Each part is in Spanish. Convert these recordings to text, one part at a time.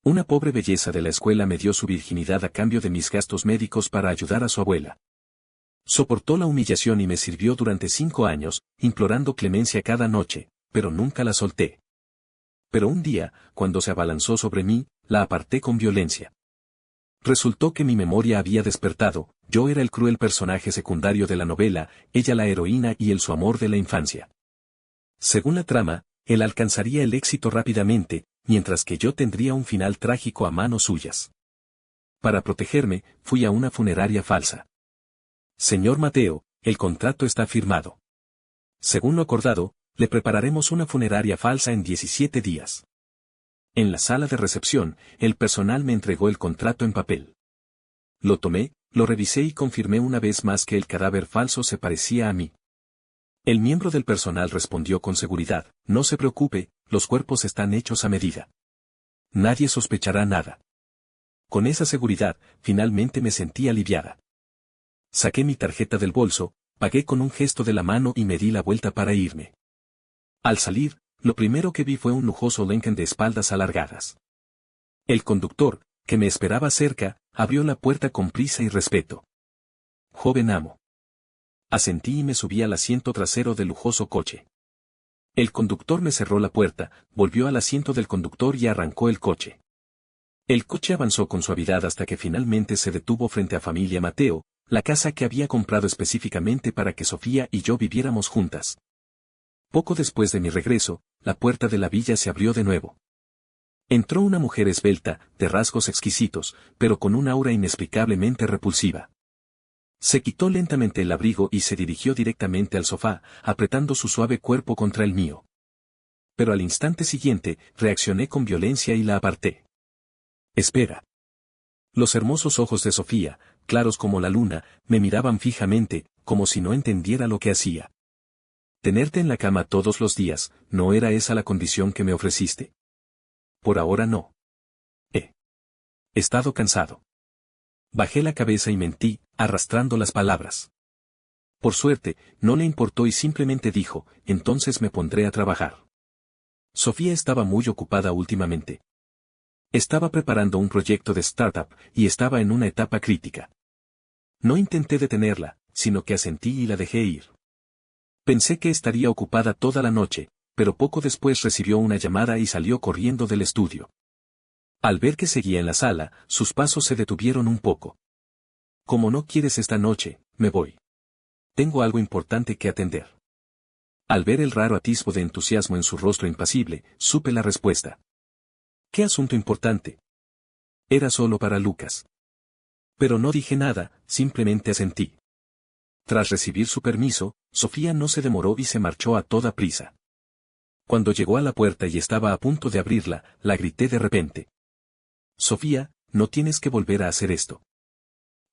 Una pobre belleza de la escuela me dio su virginidad a cambio de mis gastos médicos para ayudar a su abuela. Soportó la humillación y me sirvió durante 5 años, implorando clemencia cada noche, pero nunca la solté. Pero un día, cuando se abalanzó sobre mí, la aparté con violencia. Resultó que mi memoria había despertado, yo era el cruel personaje secundario de la novela, ella la heroína y él su amor de la infancia. Según la trama, él alcanzaría el éxito rápidamente, mientras que yo tendría un final trágico a manos suyas. Para protegerme, fui a una funeraria falsa. Señor Mateo, el contrato está firmado. Según lo acordado, le prepararemos una funeraria falsa en 17 días. En la sala de recepción, el personal me entregó el contrato en papel. Lo tomé, lo revisé y confirmé una vez más que el cadáver falso se parecía a mí. El miembro del personal respondió con seguridad, no se preocupe, los cuerpos están hechos a medida. Nadie sospechará nada. Con esa seguridad, finalmente me sentí aliviada. Saqué mi tarjeta del bolso, pagué con un gesto de la mano y me di la vuelta para irme. Al salir, lo primero que vi fue un lujoso Lincoln de espaldas alargadas. El conductor, que me esperaba cerca, abrió la puerta con prisa y respeto. Joven amo. Asentí y me subí al asiento trasero del lujoso coche. El conductor me cerró la puerta, volvió al asiento del conductor y arrancó el coche. El coche avanzó con suavidad hasta que finalmente se detuvo frente a Familia Mateo, la casa que había comprado específicamente para que Sofía y yo viviéramos juntas. Poco después de mi regreso, la puerta de la villa se abrió de nuevo. Entró una mujer esbelta, de rasgos exquisitos, pero con una aura inexplicablemente repulsiva. Se quitó lentamente el abrigo y se dirigió directamente al sofá, apretando su suave cuerpo contra el mío. Pero al instante siguiente, reaccioné con violencia y la aparté. Espera. Los hermosos ojos de Sofía, claros como la luna, me miraban fijamente, como si no entendiera lo que hacía. Tenerte en la cama todos los días, ¿no era esa la condición que me ofreciste? Por ahora no. He estado cansado. Bajé la cabeza y mentí, arrastrando las palabras. Por suerte, no le importó y simplemente dijo, entonces me pondré a trabajar. Sofía estaba muy ocupada últimamente. Estaba preparando un proyecto de startup y estaba en una etapa crítica. No intenté detenerla, sino que asentí y la dejé ir. Pensé que estaría ocupada toda la noche, pero poco después recibió una llamada y salió corriendo del estudio. Al ver que seguía en la sala, sus pasos se detuvieron un poco. Como no quieres esta noche, me voy. Tengo algo importante que atender. Al ver el raro atisbo de entusiasmo en su rostro impasible, supe la respuesta. ¿Qué asunto importante? Era solo para Lucas. Pero no dije nada, simplemente asentí. Tras recibir su permiso, Sofía no se demoró y se marchó a toda prisa. Cuando llegó a la puerta y estaba a punto de abrirla, la grité de repente. Sofía, no tienes que volver a hacer esto.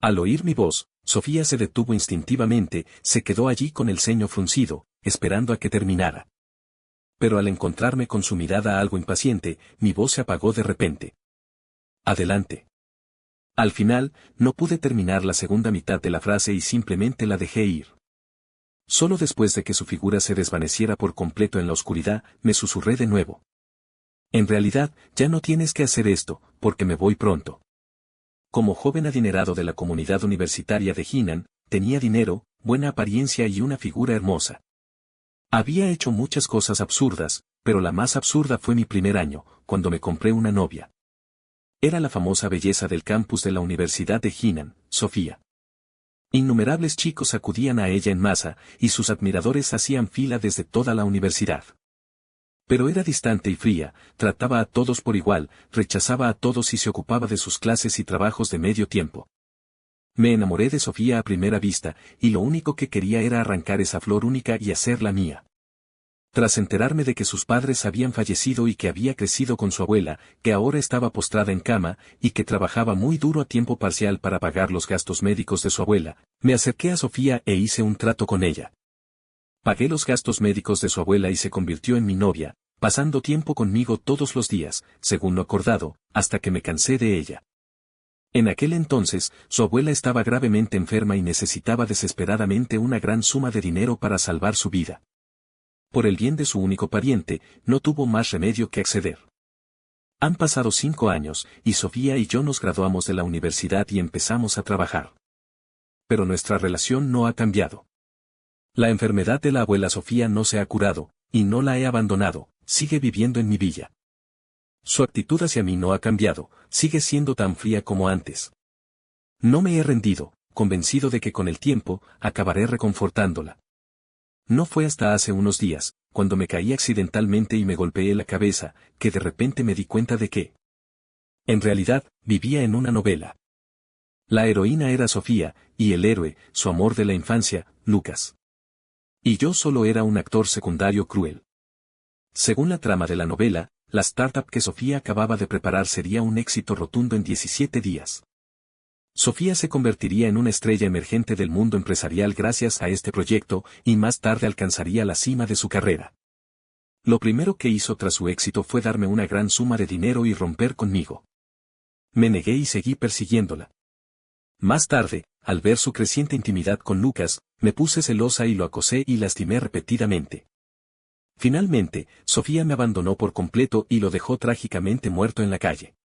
Al oír mi voz, Sofía se detuvo instintivamente, se quedó allí con el ceño fruncido, esperando a que terminara. Pero al encontrarme con su mirada algo impaciente, mi voz se apagó de repente. Adelante. Al final, no pude terminar la segunda mitad de la frase y simplemente la dejé ir. Solo después de que su figura se desvaneciera por completo en la oscuridad, me susurré de nuevo. En realidad, ya no tienes que hacer esto, porque me voy pronto. Como joven adinerado de la comunidad universitaria de Jinan, tenía dinero, buena apariencia y una figura hermosa. Había hecho muchas cosas absurdas, pero la más absurda fue mi primer año, cuando me compré una novia. Era la famosa belleza del campus de la Universidad de Jinan, Sofía. Innumerables chicos acudían a ella en masa, y sus admiradores hacían fila desde toda la universidad. Pero era distante y fría, trataba a todos por igual, rechazaba a todos y se ocupaba de sus clases y trabajos de medio tiempo. Me enamoré de Sofía a primera vista, y lo único que quería era arrancar esa flor única y hacerla mía. Tras enterarme de que sus padres habían fallecido y que había crecido con su abuela, que ahora estaba postrada en cama, y que trabajaba muy duro a tiempo parcial para pagar los gastos médicos de su abuela, me acerqué a Sofía e hice un trato con ella. Pagué los gastos médicos de su abuela y se convirtió en mi novia, pasando tiempo conmigo todos los días, según lo acordado, hasta que me cansé de ella. En aquel entonces, su abuela estaba gravemente enferma y necesitaba desesperadamente una gran suma de dinero para salvar su vida. Por el bien de su único pariente, no tuvo más remedio que acceder. Han pasado 5 años, y Sofía y yo nos graduamos de la universidad y empezamos a trabajar. Pero nuestra relación no ha cambiado. La enfermedad de la abuela Sofía no se ha curado, y no la he abandonado, sigue viviendo en mi villa. Su actitud hacia mí no ha cambiado, sigue siendo tan fría como antes. No me he rendido, convencido de que con el tiempo, acabaré reconfortándola. No fue hasta hace unos días, cuando me caí accidentalmente y me golpeé la cabeza, que de repente me di cuenta de que, en realidad, vivía en una novela. La heroína era Sofía, y el héroe, su amor de la infancia, Lucas. Y yo solo era un actor secundario cruel. Según la trama de la novela, la startup que Sofía acababa de preparar sería un éxito rotundo en 17 días. Sofía se convertiría en una estrella emergente del mundo empresarial gracias a este proyecto, y más tarde alcanzaría la cima de su carrera. Lo primero que hizo tras su éxito fue darme una gran suma de dinero y romper conmigo. Me negué y seguí persiguiéndola. Más tarde, al ver su creciente intimidad con Lucas, me puse celosa y lo acosé y lastimé repetidamente. Finalmente, Sofía me abandonó por completo y lo dejó trágicamente muerto en la calle.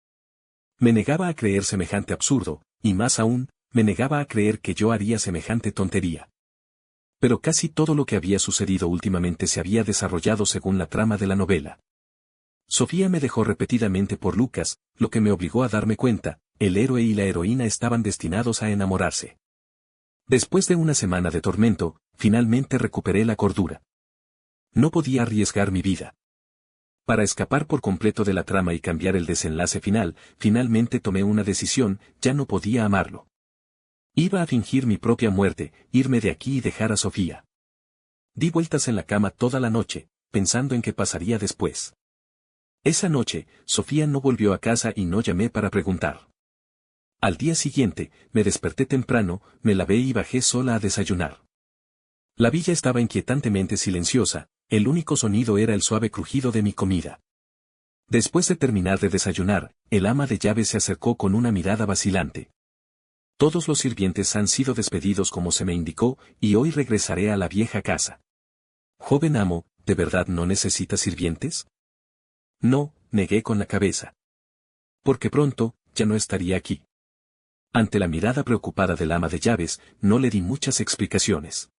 Me negaba a creer semejante absurdo, y más aún, me negaba a creer que yo haría semejante tontería. Pero casi todo lo que había sucedido últimamente se había desarrollado según la trama de la novela. Sofía me dejó repetidamente por Lucas, lo que me obligó a darme cuenta, el héroe y la heroína estaban destinados a enamorarse. Después de una semana de tormento, finalmente recuperé la cordura. No podía arriesgar mi vida. Para escapar por completo de la trama y cambiar el desenlace final, finalmente tomé una decisión, ya no podía amarlo. Iba a fingir mi propia muerte, irme de aquí y dejar a Sofía. Di vueltas en la cama toda la noche, pensando en qué pasaría después. Esa noche, Sofía no volvió a casa y no llamé para preguntar. Al día siguiente, me desperté temprano, me lavé y bajé sola a desayunar. La villa estaba inquietantemente silenciosa, el único sonido era el suave crujido de mi comida. Después de terminar de desayunar, el ama de llaves se acercó con una mirada vacilante. Todos los sirvientes han sido despedidos como se me indicó, y hoy regresaré a la vieja casa. Joven amo, ¿de verdad no necesitas sirvientes? No, negué con la cabeza. Porque pronto, ya no estaría aquí. Ante la mirada preocupada del ama de llaves, no le di muchas explicaciones.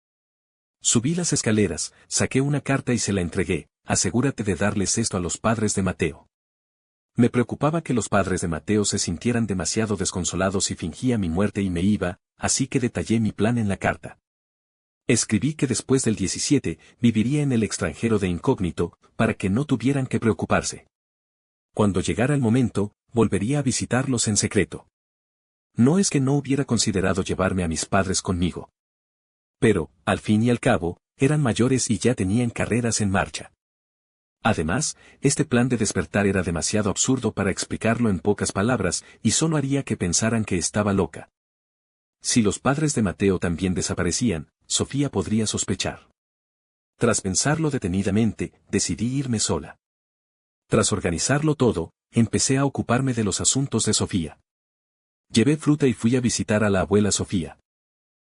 Subí las escaleras, saqué una carta y se la entregué, asegúrate de darles esto a los padres de Mateo. Me preocupaba que los padres de Mateo se sintieran demasiado desconsolados si fingía mi muerte y me iba, así que detallé mi plan en la carta. Escribí que después del 17, viviría en el extranjero de incógnito, para que no tuvieran que preocuparse. Cuando llegara el momento, volvería a visitarlos en secreto. No es que no hubiera considerado llevarme a mis padres conmigo. Pero, al fin y al cabo, eran mayores y ya tenían carreras en marcha. Además, este plan de despertar era demasiado absurdo para explicarlo en pocas palabras, y solo haría que pensaran que estaba loca. Si los padres de Mateo también desaparecían, Sofía podría sospechar. Tras pensarlo detenidamente, decidí irme sola. Tras organizarlo todo, empecé a ocuparme de los asuntos de Sofía. Llevé fruta y fui a visitar a la abuela Sofía.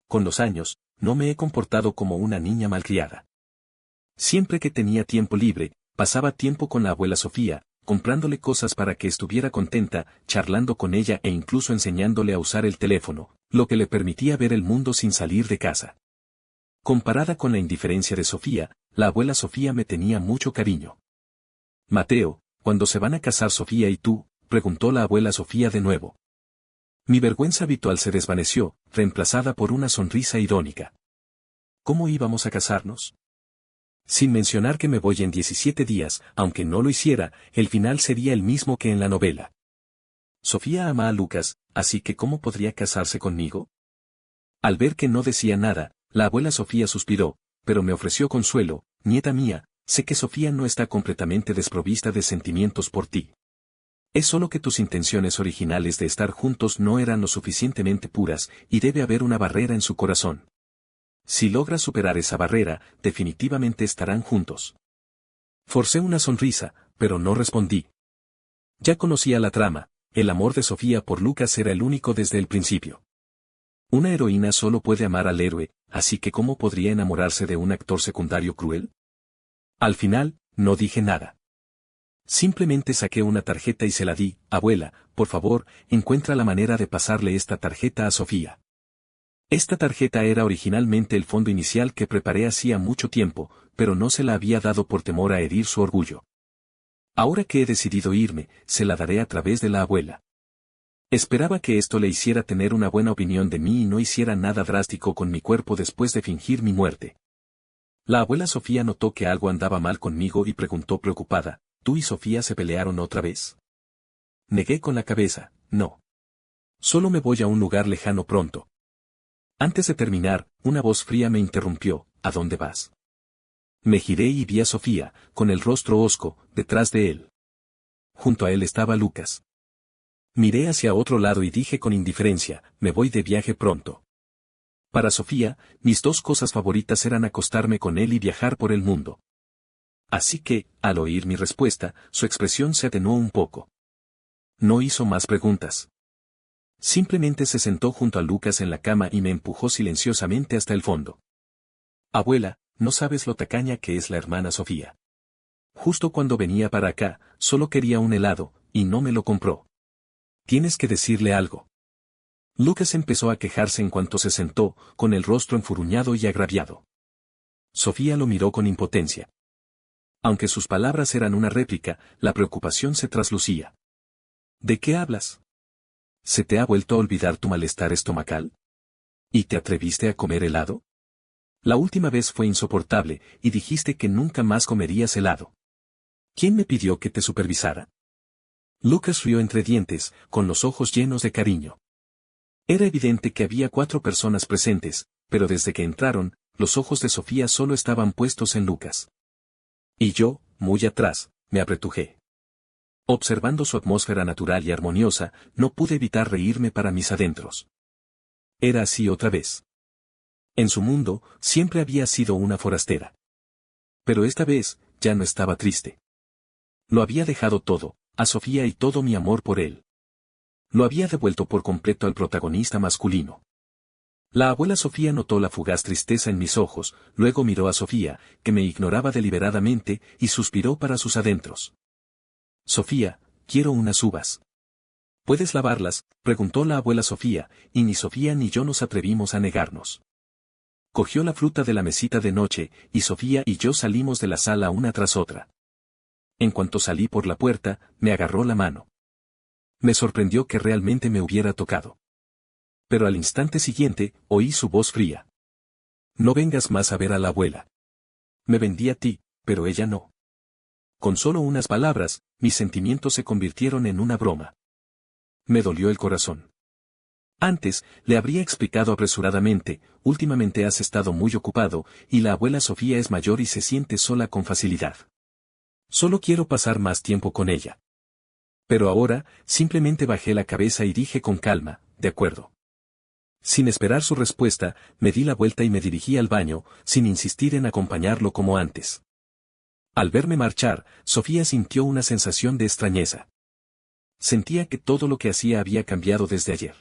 Con los años, no me he comportado como una niña malcriada. Siempre que tenía tiempo libre, pasaba tiempo con la abuela Sofía, comprándole cosas para que estuviera contenta, charlando con ella e incluso enseñándole a usar el teléfono, lo que le permitía ver el mundo sin salir de casa. Comparada con la indiferencia de Sofía, la abuela Sofía me tenía mucho cariño. Mateo, ¿cuándo se van a casar Sofía y tú?, preguntó la abuela Sofía de nuevo. Mi vergüenza habitual se desvaneció, reemplazada por una sonrisa irónica. ¿Cómo íbamos a casarnos? Sin mencionar que me voy en 17 días, aunque no lo hiciera, el final sería el mismo que en la novela. Sofía ama a Lucas, así que ¿cómo podría casarse conmigo? Al ver que no decía nada, la abuela Sofía suspiró, pero me ofreció consuelo, nieta mía, sé que Sofía no está completamente desprovista de sentimientos por ti. Es solo que tus intenciones originales de estar juntos no eran lo suficientemente puras, y debe haber una barrera en su corazón. Si logras superar esa barrera, definitivamente estarán juntos. Forcé una sonrisa, pero no respondí. Ya conocía la trama, el amor de Sofía por Lucas era el único desde el principio. Una heroína solo puede amar al héroe, así que ¿cómo podría enamorarse de un actor secundario cruel? Al final, no dije nada. Simplemente saqué una tarjeta y se la di. Abuela, por favor, encuentra la manera de pasarle esta tarjeta a Sofía. Esta tarjeta era originalmente el fondo inicial que preparé hacía mucho tiempo, pero no se la había dado por temor a herir su orgullo. Ahora que he decidido irme, se la daré a través de la abuela. Esperaba que esto le hiciera tener una buena opinión de mí y no hiciera nada drástico con mi cuerpo después de fingir mi muerte. La abuela Sofía notó que algo andaba mal conmigo y preguntó preocupada, ¿tú y Sofía se pelearon otra vez? Negué con la cabeza, no. Solo me voy a un lugar lejano pronto. Antes de terminar, una voz fría me interrumpió, ¿a dónde vas? Me giré y vi a Sofía, con el rostro hosco, detrás de él. Junto a él estaba Lucas. Miré hacia otro lado y dije con indiferencia, me voy de viaje pronto. Para Sofía, mis dos cosas favoritas eran acostarme con él y viajar por el mundo. Así que, al oír mi respuesta, su expresión se atenuó un poco. No hizo más preguntas. Simplemente se sentó junto a Lucas en la cama y me empujó silenciosamente hasta el fondo. Abuela, no sabes lo tacaña que es la hermana Sofía. Justo cuando venía para acá, solo quería un helado, y no me lo compró. Tienes que decirle algo. Lucas empezó a quejarse en cuanto se sentó, con el rostro enfurruñado y agraviado. Sofía lo miró con impotencia. Aunque sus palabras eran una réplica, la preocupación se traslucía. ¿De qué hablas? ¿Se te ha vuelto a olvidar tu malestar estomacal? ¿Y te atreviste a comer helado? La última vez fue insoportable, y dijiste que nunca más comerías helado. ¿Quién me pidió que te supervisara? Lucas rió entre dientes, con los ojos llenos de cariño. Era evidente que había 4 personas presentes, pero desde que entraron, los ojos de Sofía solo estaban puestos en Lucas. Y yo, muy atrás, me apretujé. Observando su atmósfera natural y armoniosa, no pude evitar reírme para mis adentros. Era así otra vez. En su mundo, siempre había sido una forastera. Pero esta vez, ya no estaba triste. Lo había dejado todo, a Sofía y todo mi amor por él. Lo había devuelto por completo al protagonista masculino. La abuela Sofía notó la fugaz tristeza en mis ojos, luego miró a Sofía, que me ignoraba deliberadamente, y suspiró para sus adentros. Sofía, quiero unas uvas. ¿Puedes lavarlas?, preguntó la abuela Sofía, y ni Sofía ni yo nos atrevimos a negarnos. Cogió la fruta de la mesita de noche, y Sofía y yo salimos de la sala una tras otra. En cuanto salí por la puerta, me agarró la mano. Me sorprendió que realmente me hubiera tocado. Pero al instante siguiente, oí su voz fría. No vengas más a ver a la abuela. Me vendí a ti, pero ella no. Con solo unas palabras, mis sentimientos se convirtieron en una broma. Me dolió el corazón. Antes, le habría explicado apresuradamente, últimamente has estado muy ocupado, y la abuela Sofía es mayor y se siente sola con facilidad. Solo quiero pasar más tiempo con ella. Pero ahora, simplemente bajé la cabeza y dije con calma, de acuerdo. Sin esperar su respuesta, me di la vuelta y me dirigí al baño, sin insistir en acompañarlo como antes. Al verme marchar, Sofía sintió una sensación de extrañeza. Sentía que todo lo que hacía había cambiado desde ayer.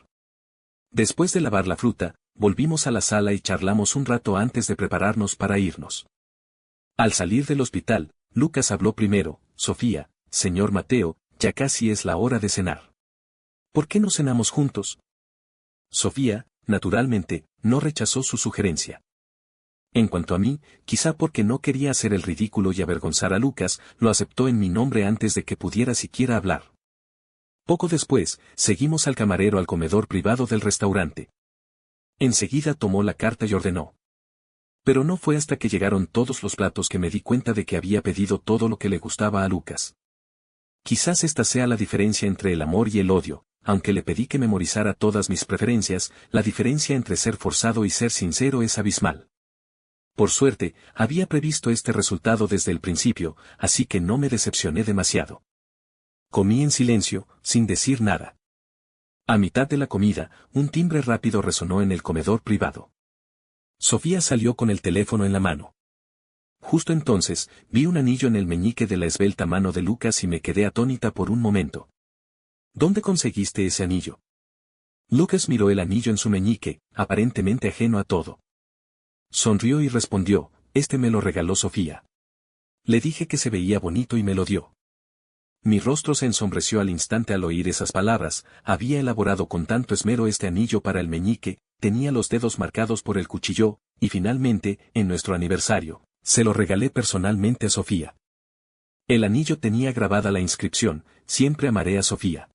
Después de lavar la fruta, volvimos a la sala y charlamos un rato antes de prepararnos para irnos. Al salir del hospital, Lucas habló primero, Sofía, señor Mateo, ya casi es la hora de cenar. ¿Por qué no cenamos juntos? Sofía, naturalmente, no rechazó su sugerencia. En cuanto a mí, quizá porque no quería hacer el ridículo y avergonzar a Lucas, lo aceptó en mi nombre antes de que pudiera siquiera hablar. Poco después, seguimos al camarero al comedor privado del restaurante. Enseguida tomó la carta y ordenó. Pero no fue hasta que llegaron todos los platos que me di cuenta de que había pedido todo lo que le gustaba a Lucas. Quizás esta sea la diferencia entre el amor y el odio, aunque le pedí que memorizara todas mis preferencias, la diferencia entre ser forzado y ser sincero es abismal. Por suerte, había previsto este resultado desde el principio, así que no me decepcioné demasiado. Comí en silencio, sin decir nada. A mitad de la comida, un timbre rápido resonó en el comedor privado. Sofía salió con el teléfono en la mano. Justo entonces, vi un anillo en el meñique de la esbelta mano de Lucas y me quedé atónita por un momento. ¿Dónde conseguiste ese anillo? Lucas miró el anillo en su meñique, aparentemente ajeno a todo. Sonrió y respondió, este me lo regaló Sofía. Le dije que se veía bonito y me lo dio. Mi rostro se ensombreció al instante al oír esas palabras. Había elaborado con tanto esmero este anillo para el meñique, tenía los dedos marcados por el cuchillo, y finalmente, en nuestro aniversario, se lo regalé personalmente a Sofía. El anillo tenía grabada la inscripción: siempre amaré a Sofía.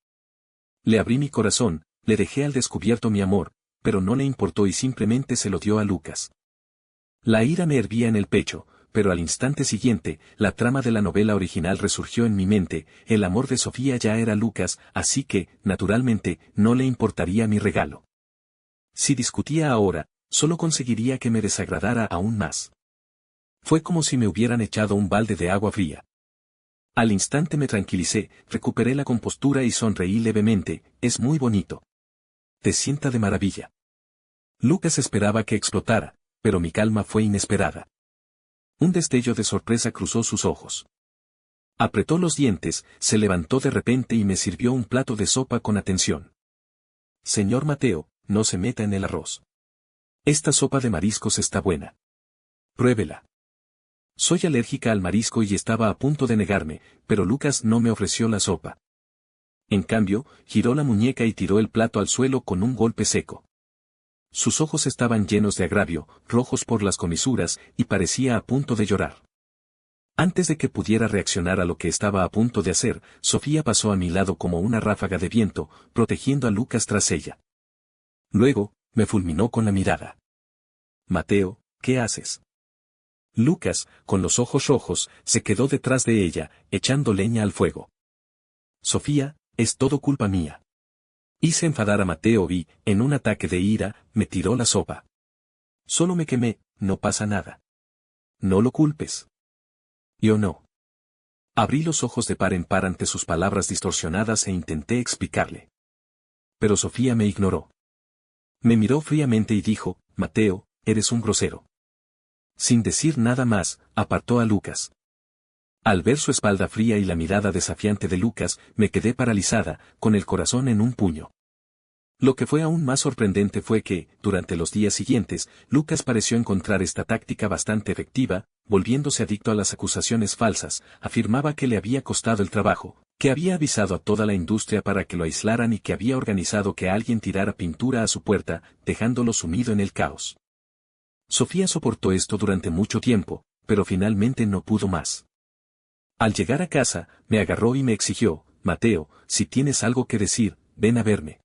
Le abrí mi corazón, le dejé al descubierto mi amor, pero no le importó y simplemente se lo dio a Lucas. La ira me hervía en el pecho, pero al instante siguiente, la trama de la novela original resurgió en mi mente. El amor de Sofía ya era Lucas, así que, naturalmente, no le importaría mi regalo. Si discutía ahora, solo conseguiría que me desagradara aún más. Fue como si me hubieran echado un balde de agua fría. Al instante me tranquilicé, recuperé la compostura y sonreí levemente. Es muy bonito. Te sienta de maravilla. Lucas esperaba que explotara, pero mi calma fue inesperada. Un destello de sorpresa cruzó sus ojos. Apretó los dientes, se levantó de repente y me sirvió un plato de sopa con atención. Señor Mateo, no se meta en el arroz. Esta sopa de mariscos está buena. Pruébela. Soy alérgica al marisco y estaba a punto de negarme, pero Lucas no me ofreció la sopa. En cambio, giró la muñeca y tiró el plato al suelo con un golpe seco. Sus ojos estaban llenos de agravio, rojos por las comisuras, y parecía a punto de llorar. Antes de que pudiera reaccionar a lo que estaba a punto de hacer, Sofía pasó a mi lado como una ráfaga de viento, protegiendo a Lucas tras ella. Luego, me fulminó con la mirada. Mateo, ¿qué haces? Lucas, con los ojos rojos, se quedó detrás de ella, echando leña al fuego. Sofía, es todo culpa mía. Hice enfadar a Mateo y, en un ataque de ira, me tiró la sopa. Solo me quemé, no pasa nada. No lo culpes. Yo no. Abrí los ojos de par en par ante sus palabras distorsionadas e intenté explicarle. Pero Sofía me ignoró. Me miró fríamente y dijo: Mateo, eres un grosero. Sin decir nada más, apartó a Lucas. Al ver su espalda fría y la mirada desafiante de Lucas, me quedé paralizada, con el corazón en un puño. Lo que fue aún más sorprendente fue que, durante los días siguientes, Lucas pareció encontrar esta táctica bastante efectiva, volviéndose adicto a las acusaciones falsas. Afirmaba que le había costado el trabajo, que había avisado a toda la industria para que lo aislaran y que había organizado que alguien tirara pintura a su puerta, dejándolo sumido en el caos. Sofía soportó esto durante mucho tiempo, pero finalmente no pudo más. Al llegar a casa, me agarró y me exigió: Mateo, si tienes algo que decir, ven a verme.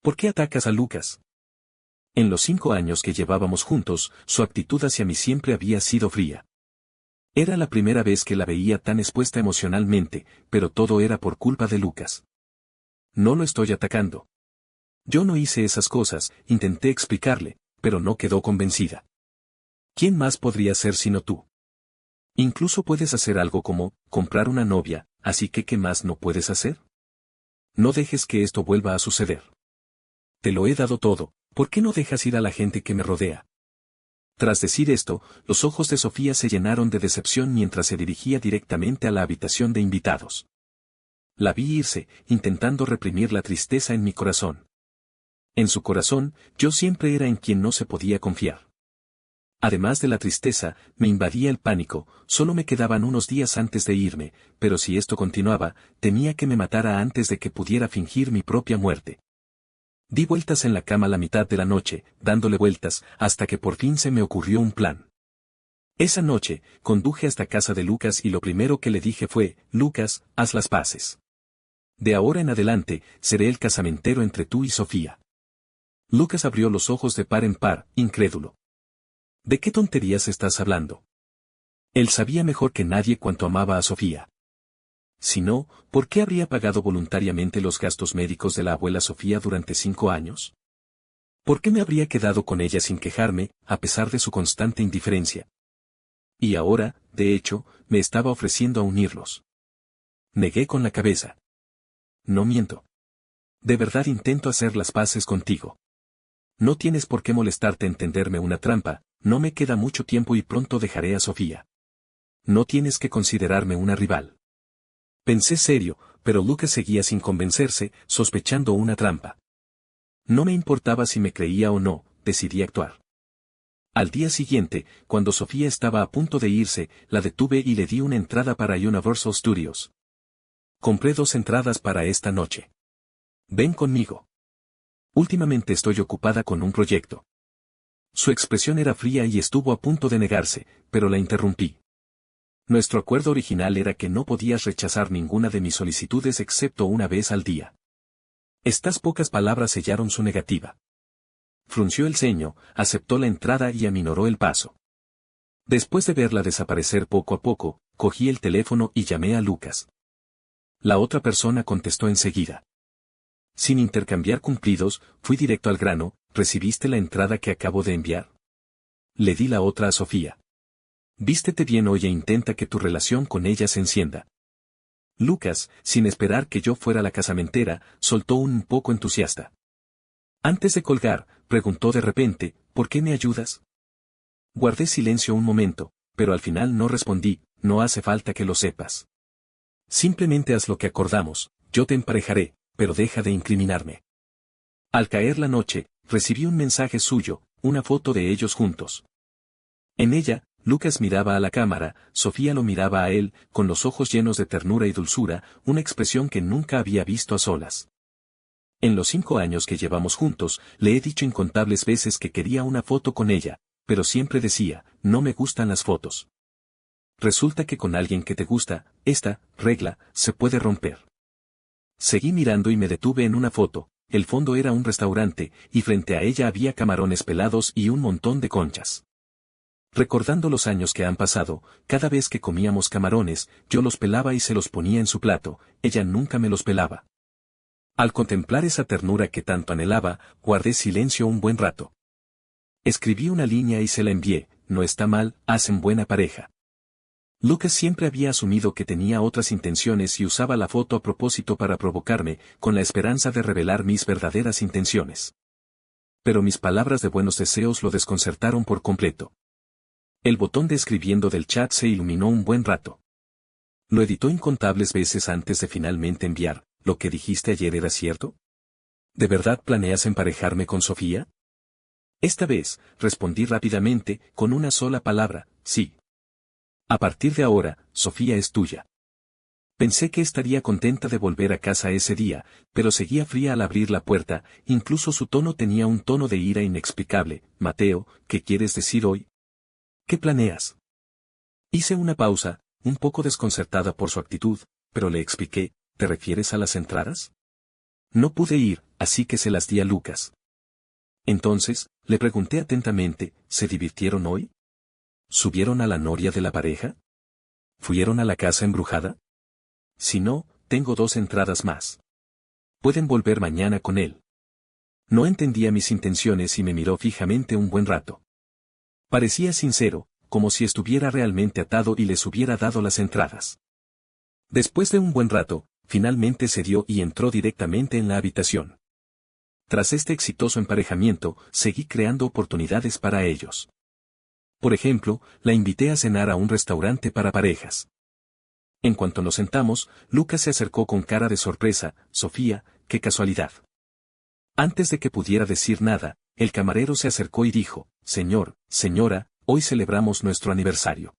¿Por qué atacas a Lucas? En los 5 años que llevábamos juntos, su actitud hacia mí siempre había sido fría. Era la primera vez que la veía tan expuesta emocionalmente, pero todo era por culpa de Lucas. No lo estoy atacando. Yo no hice esas cosas, intenté explicarle, pero no quedó convencida. ¿Quién más podría ser sino tú? Incluso puedes hacer algo como comprar una novia, así que ¿qué más no puedes hacer? No dejes que esto vuelva a suceder. Te lo he dado todo, ¿por qué no dejas ir a la gente que me rodea? Tras decir esto, los ojos de Sofía se llenaron de decepción mientras se dirigía directamente a la habitación de invitados. La vi irse, intentando reprimir la tristeza en mi corazón. En su corazón, yo siempre era en quien no se podía confiar. Además de la tristeza, me invadía el pánico. Solo me quedaban unos días antes de irme, pero si esto continuaba, temía que me matara antes de que pudiera fingir mi propia muerte. Di vueltas en la cama la mitad de la noche, dándole vueltas, hasta que por fin se me ocurrió un plan. Esa noche, conduje hasta casa de Lucas y lo primero que le dije fue: Lucas, haz las paces. De ahora en adelante, seré el casamentero entre tú y Sofía. Lucas abrió los ojos de par en par, incrédulo. ¿De qué tonterías estás hablando? Él sabía mejor que nadie cuánto amaba a Sofía. Si no, ¿por qué habría pagado voluntariamente los gastos médicos de la abuela Sofía durante 5 años? ¿Por qué me habría quedado con ella sin quejarme, a pesar de su constante indiferencia? Y ahora, de hecho, me estaba ofreciendo a unirlos. Negué con la cabeza. No miento. De verdad intento hacer las paces contigo. No tienes por qué molestarte en tenderme una trampa, no me queda mucho tiempo y pronto dejaré a Sofía. No tienes que considerarme una rival. Pensé serio, pero Lucas seguía sin convencerse, sospechando una trampa. No me importaba si me creía o no, decidí actuar. Al día siguiente, cuando Sofía estaba a punto de irse, la detuve y le di una entrada para Universal Studios. Compré 2 entradas para esta noche. Ven conmigo. Últimamente estoy ocupada con un proyecto. Su expresión era fría y estuvo a punto de negarse, pero la interrumpí. Nuestro acuerdo original era que no podías rechazar ninguna de mis solicitudes excepto una vez al día. Estas pocas palabras sellaron su negativa. Frunció el ceño, aceptó la entrada y aminoró el paso. Después de verla desaparecer poco a poco, cogí el teléfono y llamé a Lucas. La otra persona contestó enseguida. Sin intercambiar cumplidos, fui directo al grano. ¿Recibiste la entrada que acabo de enviar? Le di la otra a Sofía. Vístete bien hoy e intenta que tu relación con ella se encienda. Lucas, sin esperar que yo fuera la casamentera, soltó un poco entusiasta. Antes de colgar, preguntó de repente, ¿por qué me ayudas? Guardé silencio un momento, pero al final no respondí, no hace falta que lo sepas. Simplemente haz lo que acordamos, yo te emparejaré, pero deja de incriminarme. Al caer la noche, recibí un mensaje suyo, una foto de ellos juntos. En ella, Lucas miraba a la cámara, Sofía lo miraba a él, con los ojos llenos de ternura y dulzura, una expresión que nunca había visto a solas. En los 5 años que llevamos juntos, le he dicho incontables veces que quería una foto con ella, pero siempre decía, no me gustan las fotos. Resulta que con alguien que te gusta, esta regla se puede romper. Seguí mirando y me detuve en una foto. El fondo era un restaurante, y frente a ella había camarones pelados y un montón de conchas. Recordando los años que han pasado, cada vez que comíamos camarones, yo los pelaba y se los ponía en su plato, ella nunca me los pelaba. Al contemplar esa ternura que tanto anhelaba, guardé silencio un buen rato. Escribí una línea y se la envié, no está mal, hacen buena pareja. Lucas siempre había asumido que tenía otras intenciones y usaba la foto a propósito para provocarme, con la esperanza de revelar mis verdaderas intenciones. Pero mis palabras de buenos deseos lo desconcertaron por completo. El botón de escribiendo del chat se iluminó un buen rato. Lo editó incontables veces antes de finalmente enviar. ¿Lo que dijiste ayer era cierto? ¿De verdad planeas emparejarme con Sofía? Esta vez, respondí rápidamente, con una sola palabra, sí. A partir de ahora, Sofía es tuya. Pensé que estaría contenta de volver a casa ese día, pero seguía fría al abrir la puerta, incluso su tono tenía un tono de ira inexplicable. Mateo, ¿qué quieres decir hoy? ¿Qué planeas? Hice una pausa, un poco desconcertada por su actitud, pero le expliqué, ¿te refieres a las entradas? No pude ir, así que se las di a Lucas. Entonces, le pregunté atentamente, ¿se divirtieron hoy? ¿Subieron a la noria de la pareja? ¿Fueron a la casa embrujada? Si no, tengo 2 entradas más. Pueden volver mañana con él. No entendía mis intenciones y me miró fijamente un buen rato. Parecía sincero, como si estuviera realmente atado y les hubiera dado las entradas. Después de un buen rato, finalmente cedió y entró directamente en la habitación. Tras este exitoso emparejamiento, seguí creando oportunidades para ellos. Por ejemplo, la invité a cenar a un restaurante para parejas. En cuanto nos sentamos, Lucas se acercó con cara de sorpresa. Sofía, qué casualidad. Antes de que pudiera decir nada, el camarero se acercó y dijo, señor, señora, hoy celebramos nuestro aniversario.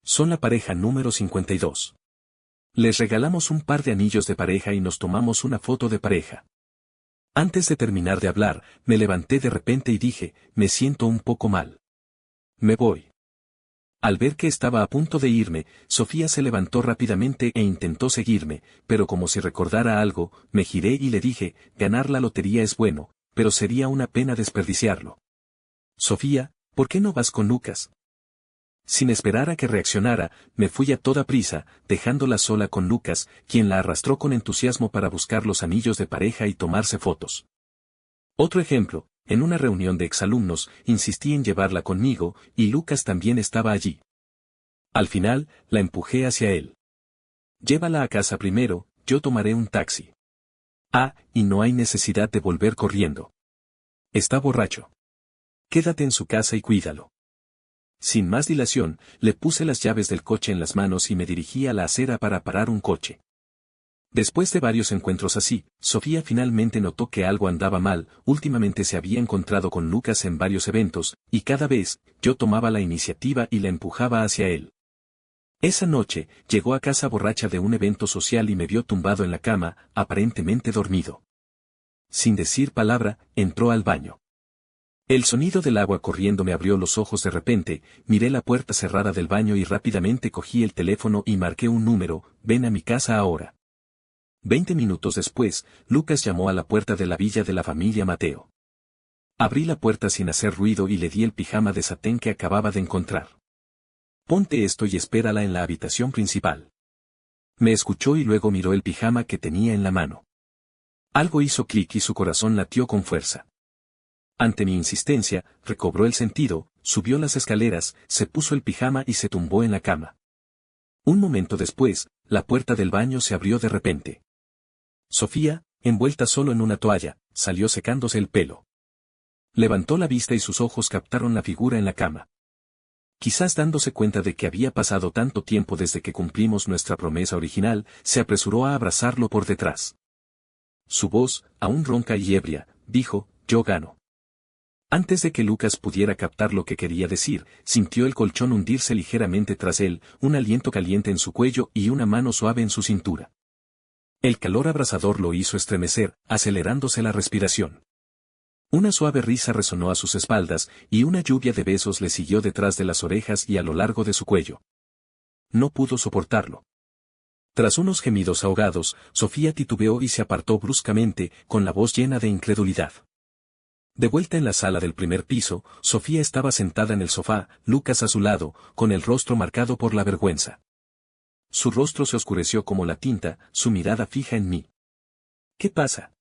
Son la pareja número 52. Les regalamos un par de anillos de pareja y nos tomamos una foto de pareja. Antes de terminar de hablar, me levanté de repente y dije, me siento un poco mal. Me voy. Al ver que estaba a punto de irme, Sofía se levantó rápidamente e intentó seguirme, pero como si recordara algo, me giré y le dije, ganar la lotería es bueno, pero sería una pena desperdiciarlo. Sofía, ¿por qué no vas con Lucas? Sin esperar a que reaccionara, me fui a toda prisa, dejándola sola con Lucas, quien la arrastró con entusiasmo para buscar los anillos de pareja y tomarse fotos. Otro ejemplo, en una reunión de exalumnos, insistí en llevarla conmigo, y Lucas también estaba allí. Al final, la empujé hacia él. Llévala a casa primero, yo tomaré un taxi. Ah, y no hay necesidad de volver corriendo. Está borracho. Quédate en su casa y cuídalo. Sin más dilación, le puse las llaves del coche en las manos y me dirigí a la acera para parar un coche. Después de varios encuentros así, Sofía finalmente notó que algo andaba mal. Últimamente se había encontrado con Lucas en varios eventos, y cada vez, yo tomaba la iniciativa y la empujaba hacia él. Esa noche, llegó a casa borracha de un evento social y me vio tumbado en la cama, aparentemente dormido. Sin decir palabra, entró al baño. El sonido del agua corriendo me abrió los ojos de repente, miré la puerta cerrada del baño y rápidamente cogí el teléfono y marqué un número: ven a mi casa ahora. 20 minutos después, Lucas llamó a la puerta de la villa de la familia Mateo. Abrí la puerta sin hacer ruido y le di el pijama de satén que acababa de encontrar. Ponte esto y espérala en la habitación principal. Me escuchó y luego miró el pijama que tenía en la mano. Algo hizo clic y su corazón latió con fuerza. Ante mi insistencia, recobró el sentido, subió las escaleras, se puso el pijama y se tumbó en la cama. Un momento después, la puerta del baño se abrió de repente. Sofía, envuelta solo en una toalla, salió secándose el pelo. Levantó la vista y sus ojos captaron la figura en la cama. Quizás dándose cuenta de que había pasado tanto tiempo desde que cumplimos nuestra promesa original, se apresuró a abrazarlo por detrás. Su voz, aún ronca y ebria, dijo: yo gano. Antes de que Lucas pudiera captar lo que quería decir, sintió el colchón hundirse ligeramente tras él, un aliento caliente en su cuello y una mano suave en su cintura. El calor abrasador lo hizo estremecer, acelerándose la respiración. Una suave risa resonó a sus espaldas, y una lluvia de besos le siguió detrás de las orejas y a lo largo de su cuello. No pudo soportarlo. Tras unos gemidos ahogados, Sofía titubeó y se apartó bruscamente, con la voz llena de incredulidad. De vuelta en la sala del primer piso, Sofía estaba sentada en el sofá, Lucas a su lado, con el rostro marcado por la vergüenza. Su rostro se oscureció como la tinta, su mirada fija en mí. ¿Qué pasa?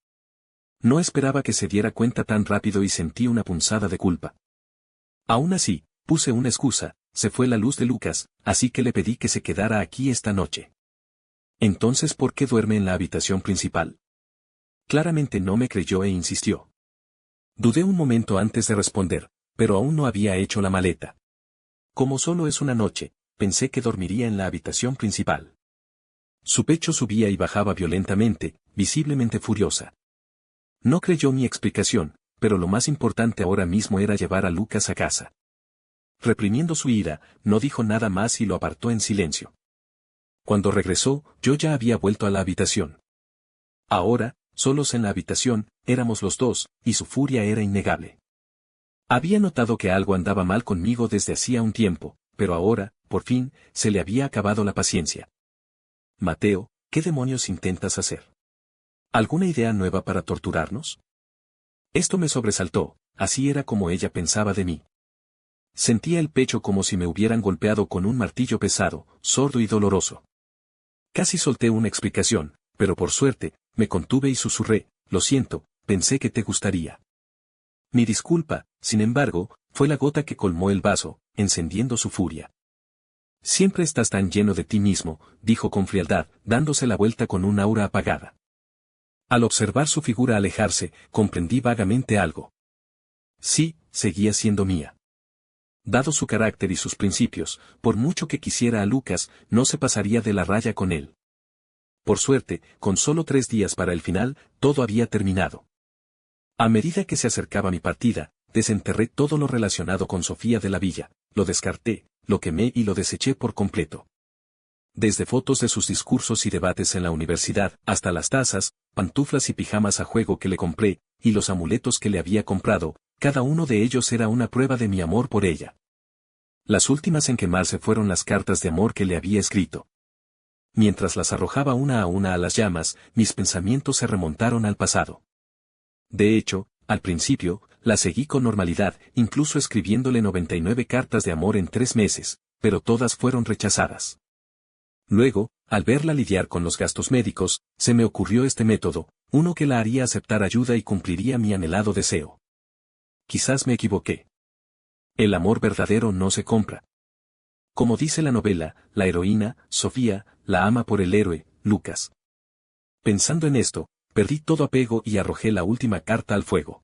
No esperaba que se diera cuenta tan rápido y sentí una punzada de culpa. Aún así, puse una excusa: se fue la luz de Lucas, así que le pedí que se quedara aquí esta noche. Entonces, ¿por qué duerme en la habitación principal? Claramente no me creyó e insistió. Dudé un momento antes de responder, pero aún no había hecho la maleta. Como solo es una noche, pensé que dormiría en la habitación principal. Su pecho subía y bajaba violentamente, visiblemente furiosa. No creyó mi explicación, pero lo más importante ahora mismo era llevar a Lucas a casa. Reprimiendo su ira, no dijo nada más y lo apartó en silencio. Cuando regresó, yo ya había vuelto a la habitación. Ahora, solos en la habitación, éramos los dos, y su furia era innegable. Había notado que algo andaba mal conmigo desde hacía un tiempo, pero ahora, por fin, se le había acabado la paciencia. Mateo, ¿qué demonios intentas hacer? ¿Alguna idea nueva para torturarnos? Esto me sobresaltó, así era como ella pensaba de mí. Sentía el pecho como si me hubieran golpeado con un martillo pesado, sordo y doloroso. Casi solté una explicación, pero por suerte, me contuve y susurré: lo siento, pensé que te gustaría. Mi disculpa, sin embargo, fue la gota que colmó el vaso, encendiendo su furia. Siempre estás tan lleno de ti mismo, dijo con frialdad, dándose la vuelta con un aura apagada. Al observar su figura alejarse, comprendí vagamente algo. Sí, seguía siendo mía. Dado su carácter y sus principios, por mucho que quisiera a Lucas, no se pasaría de la raya con él. Por suerte, con solo 3 días para el final, todo había terminado. A medida que se acercaba mi partida, desenterré todo lo relacionado con Sofía de la Villa, lo descarté, lo quemé y lo deseché por completo. Desde fotos de sus discursos y debates en la universidad, hasta las tazas, pantuflas y pijamas a juego que le compré, y los amuletos que le había comprado, cada uno de ellos era una prueba de mi amor por ella. Las últimas en quemarse fueron las cartas de amor que le había escrito. Mientras las arrojaba una a las llamas, mis pensamientos se remontaron al pasado. De hecho, al principio, la seguí con normalidad, incluso escribiéndole 99 cartas de amor en 3 meses, pero todas fueron rechazadas. Luego, al verla lidiar con los gastos médicos, se me ocurrió este método, uno que la haría aceptar ayuda y cumpliría mi anhelado deseo. Quizás me equivoqué. El amor verdadero no se compra. Como dice la novela, la heroína, Sofía, la ama por el héroe, Lucas. Pensando en esto, perdí todo apego y arrojé la última carta al fuego.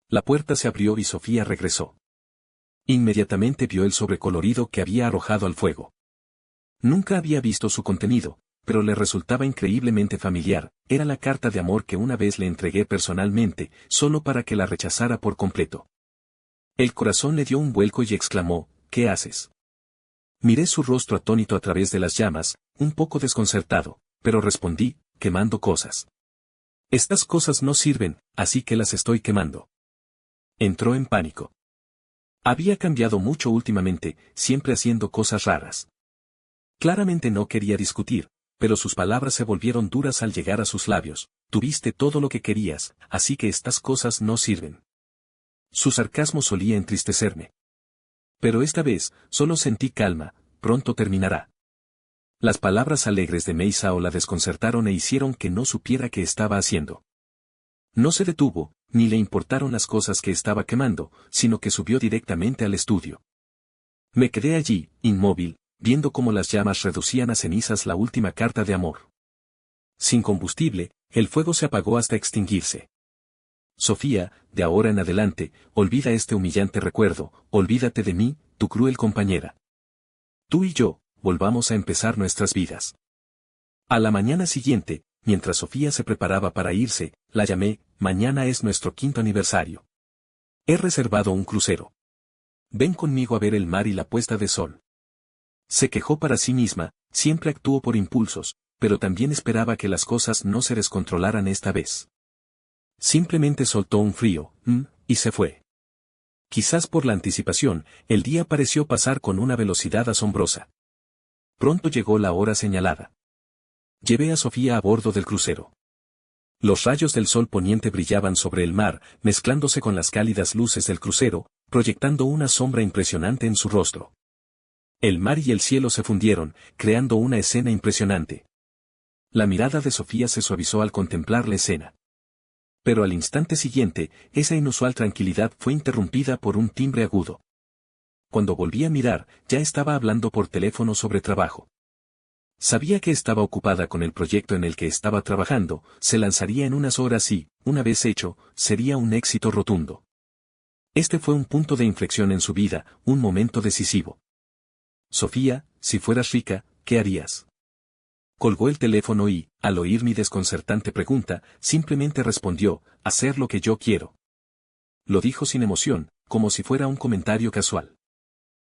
La puerta se abrió y Sofía regresó. Inmediatamente vio el sobre colorido que había arrojado al fuego. Nunca había visto su contenido, pero le resultaba increíblemente familiar: era la carta de amor que una vez le entregué personalmente, solo para que la rechazara por completo. El corazón le dio un vuelco y exclamó: ¿qué haces? Miré su rostro atónito a través de las llamas, un poco desconcertado, pero respondí, quemando cosas. Estas cosas no sirven, así que las estoy quemando. Entró en pánico. Había cambiado mucho últimamente, siempre haciendo cosas raras. Claramente no quería discutir, pero sus palabras se volvieron duras al llegar a sus labios. Tuviste todo lo que querías, así que estas cosas no sirven. Su sarcasmo solía entristecerme. Pero esta vez, solo sentí calma, pronto terminará. Las palabras alegres de Meisao la desconcertaron e hicieron que no supiera qué estaba haciendo. No se detuvo, ni le importaron las cosas que estaba quemando, sino que subió directamente al estudio. Me quedé allí, inmóvil, viendo cómo las llamas reducían a cenizas la última carta de amor. Sin combustible, el fuego se apagó hasta extinguirse. Sofía, de ahora en adelante, olvida este humillante recuerdo, olvídate de mí, tu cruel compañera. Tú y yo, volvamos a empezar nuestras vidas. A la mañana siguiente, mientras Sofía se preparaba para irse, la llamé, mañana es nuestro 5º aniversario. He reservado un crucero. Ven conmigo a ver el mar y la puesta de sol. Se quejó para sí misma, siempre actuó por impulsos, pero también esperaba que las cosas no se descontrolaran esta vez. Simplemente soltó un frío, y se fue. Quizás por la anticipación, el día pareció pasar con una velocidad asombrosa. Pronto llegó la hora señalada. Llevé a Sofía a bordo del crucero. Los rayos del sol poniente brillaban sobre el mar, mezclándose con las cálidas luces del crucero, proyectando una sombra impresionante en su rostro. El mar y el cielo se fundieron, creando una escena impresionante. La mirada de Sofía se suavizó al contemplar la escena. Pero al instante siguiente, esa inusual tranquilidad fue interrumpida por un timbre agudo. Cuando volví a mirar, ya estaba hablando por teléfono sobre trabajo. Sabía que estaba ocupada con el proyecto en el que estaba trabajando, se lanzaría en unas horas y, una vez hecho, sería un éxito rotundo. Este fue un punto de inflexión en su vida, un momento decisivo. Sofía, si fueras rica, ¿qué harías? Colgó el teléfono y, al oír mi desconcertante pregunta, simplemente respondió, hacer lo que yo quiero. Lo dijo sin emoción, como si fuera un comentario casual.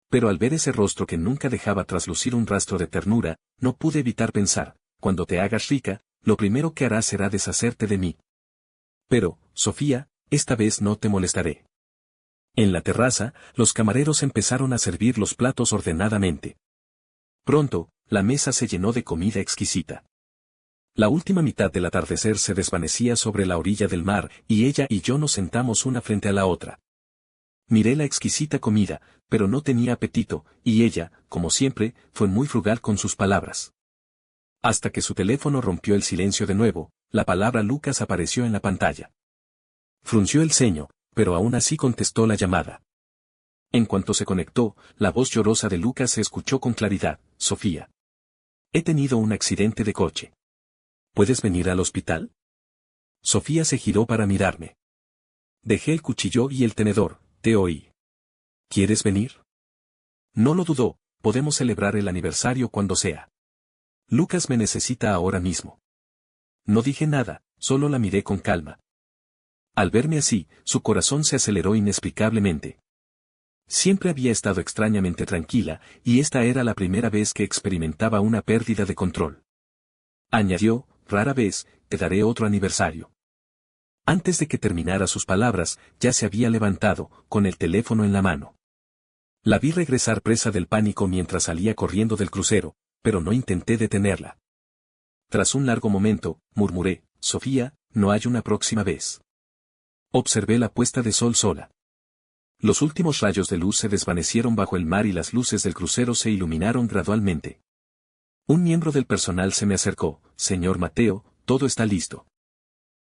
Pero al ver ese rostro que nunca dejaba traslucir un rastro de ternura, no pude evitar pensar, cuando te hagas rica, lo primero que harás será deshacerte de mí. Pero, Sofía, esta vez no te molestaré. En la terraza, los camareros empezaron a servir los platos ordenadamente. Pronto, la mesa se llenó de comida exquisita. La última mitad del atardecer se desvanecía sobre la orilla del mar, y ella y yo nos sentamos una frente a la otra. Miré la exquisita comida, pero no tenía apetito, y ella, como siempre, fue muy frugal con sus palabras. Hasta que su teléfono rompió el silencio de nuevo, la palabra Lucas apareció en la pantalla. Frunció el ceño, pero aún así contestó la llamada. En cuanto se conectó, la voz llorosa de Lucas se escuchó con claridad, Sofía. He tenido un accidente de coche. ¿Puedes venir al hospital? Sofía se giró para mirarme. Dejé el cuchillo y el tenedor, te oí. ¿Quieres venir? No lo dudó, podemos celebrar el aniversario cuando sea. Lucas me necesita ahora mismo. No dije nada, solo la miré con calma. Al verme así, su corazón se aceleró inexplicablemente. Siempre había estado extrañamente tranquila, y esta era la primera vez que experimentaba una pérdida de control. Añadió, rara vez, te daré otro aniversario. Antes de que terminara sus palabras, ya se había levantado, con el teléfono en la mano. La vi regresar presa del pánico mientras salía corriendo del crucero, pero no intenté detenerla. Tras un largo momento, murmuré, Sofía, no hay una próxima vez. Observé la puesta de sol sola. Los últimos rayos de luz se desvanecieron bajo el mar y las luces del crucero se iluminaron gradualmente. Un miembro del personal se me acercó, señor Mateo, todo está listo.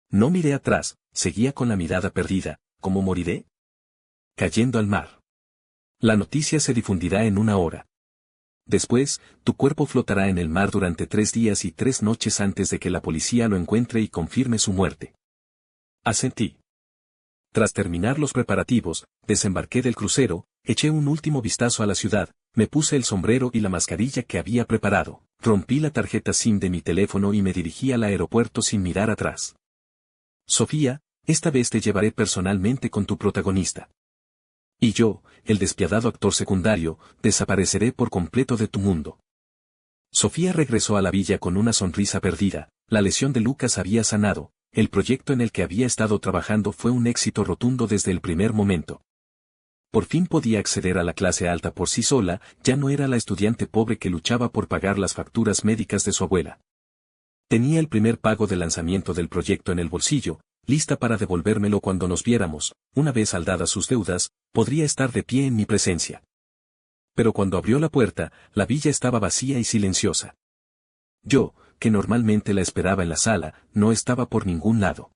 No miré atrás, seguía con la mirada perdida, ¿cómo moriré? Cayendo al mar. La noticia se difundirá en 1 hora. Después, tu cuerpo flotará en el mar durante 3 días y 3 noches antes de que la policía lo encuentre y confirme su muerte. Asentí. Tras terminar los preparativos, desembarqué del crucero, eché un último vistazo a la ciudad, me puse el sombrero y la mascarilla que había preparado, rompí la tarjeta SIM de mi teléfono y me dirigí al aeropuerto sin mirar atrás. Sofía, esta vez te llevaré personalmente con tu protagonista. Y yo, el despiadado actor secundario, desapareceré por completo de tu mundo. Sofía regresó a la villa con una sonrisa perdida, la lesión de Lucas había sanado, el proyecto en el que había estado trabajando fue un éxito rotundo desde el primer momento. Por fin podía acceder a la clase alta por sí sola, ya no era la estudiante pobre que luchaba por pagar las facturas médicas de su abuela. Tenía el primer pago de lanzamiento del proyecto en el bolsillo, lista para devolvérmelo cuando nos viéramos, una vez saldadas sus deudas, podría estar de pie en mi presencia. Pero cuando abrió la puerta, la villa estaba vacía y silenciosa. Yo, que normalmente la esperaba en la sala, no estaba por ningún lado.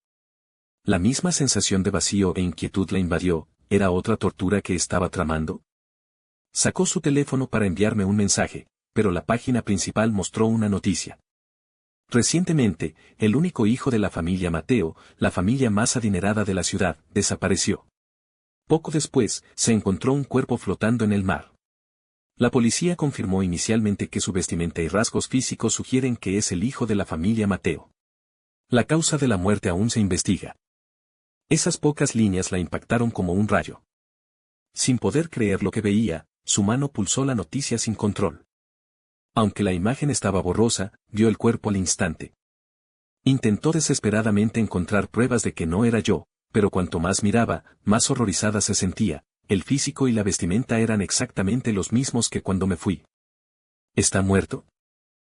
La misma sensación de vacío e inquietud la invadió, ¿era otra tortura que estaba tramando? Sacó su teléfono para enviarme un mensaje, pero la página principal mostró una noticia. Recientemente, el único hijo de la familia Mateo, la familia más adinerada de la ciudad, desapareció. Poco después, se encontró un cuerpo flotando en el mar. La policía confirmó inicialmente que su vestimenta y rasgos físicos sugieren que es el hijo de la familia Mateo. La causa de la muerte aún se investiga. Esas pocas líneas la impactaron como un rayo. Sin poder creer lo que veía, su mano pulsó la noticia sin control. Aunque la imagen estaba borrosa, vio el cuerpo al instante. Intentó desesperadamente encontrar pruebas de que no era yo, pero cuanto más miraba, más horrorizada se sentía. El físico y la vestimenta eran exactamente los mismos que cuando me fui. ¿Está muerto?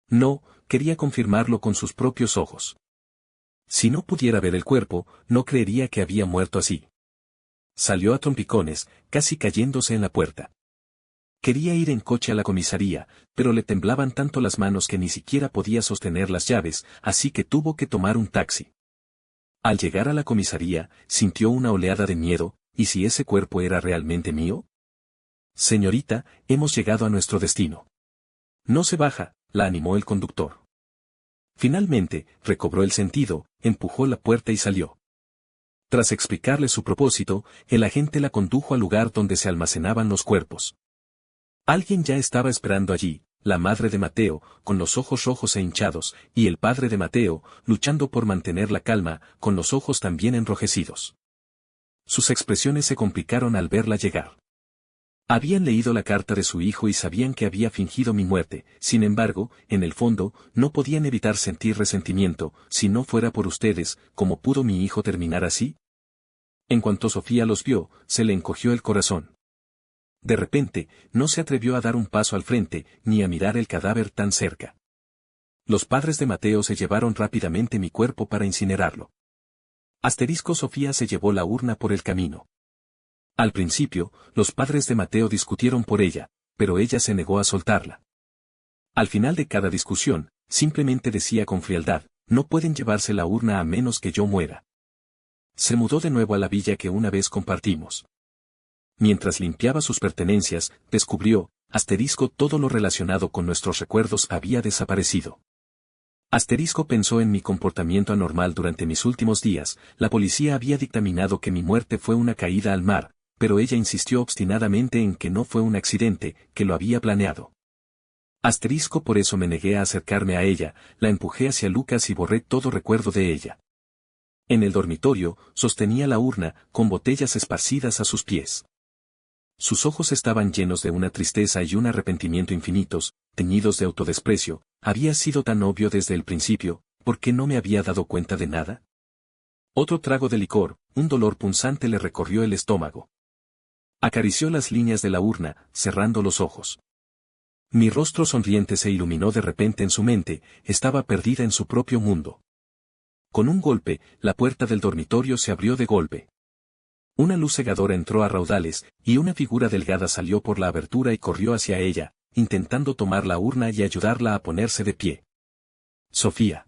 No, quería confirmarlo con sus propios ojos. Si no pudiera ver el cuerpo, no creería que había muerto así. Salió a trompicones, casi cayéndose en la puerta. Quería ir en coche a la comisaría, pero le temblaban tanto las manos que ni siquiera podía sostener las llaves, así que tuvo que tomar un taxi. Al llegar a la comisaría, sintió una oleada de miedo, ¿y si ese cuerpo era realmente mío? Señorita, hemos llegado a nuestro destino. No se baja, la animó el conductor. Finalmente, recobró el sentido, empujó la puerta y salió. Tras explicarle su propósito, el agente la condujo al lugar donde se almacenaban los cuerpos. Alguien ya estaba esperando allí, la madre de Mateo, con los ojos rojos e hinchados, y el padre de Mateo, luchando por mantener la calma, con los ojos también enrojecidos. Sus expresiones se complicaron al verla llegar. Habían leído la carta de su hijo y sabían que había fingido mi muerte, sin embargo, en el fondo, no podían evitar sentir resentimiento, si no fuera por ustedes, ¿cómo pudo mi hijo terminar así? En cuanto Sofía los vio, se le encogió el corazón. De repente, no se atrevió a dar un paso al frente, ni a mirar el cadáver tan cerca. Los padres de Mateo se llevaron rápidamente mi cuerpo para incinerarlo. Sofía se llevó la urna por el camino. Al principio, los padres de Mateo discutieron por ella, pero ella se negó a soltarla. Al final de cada discusión, simplemente decía con frialdad, no pueden llevarse la urna a menos que yo muera. Se mudó de nuevo a la villa que una vez compartimos. Mientras limpiaba sus pertenencias, descubrió, todo lo relacionado con nuestros recuerdos había desaparecido. Pensó en mi comportamiento anormal durante mis últimos días, la policía había dictaminado que mi muerte fue una caída al mar, pero ella insistió obstinadamente en que no fue un accidente, que lo había planeado. Por eso me negué a acercarme a ella, la empujé hacia Lucas y borré todo recuerdo de ella. En el dormitorio, sostenía la urna, con botellas esparcidas a sus pies. Sus ojos estaban llenos de una tristeza y un arrepentimiento infinitos, teñidos de autodesprecio. Había sido tan obvio desde el principio, ¿por qué no me había dado cuenta de nada? Otro trago de licor, un dolor punzante le recorrió el estómago. Acarició las líneas de la urna, cerrando los ojos. Mi rostro sonriente se iluminó de repente en su mente, estaba perdida en su propio mundo. Con un golpe, la puerta del dormitorio se abrió de golpe. Una luz cegadora entró a raudales, y una figura delgada salió por la abertura y corrió hacia ella, intentando tomar la urna y ayudarla a ponerse de pie. Sofía.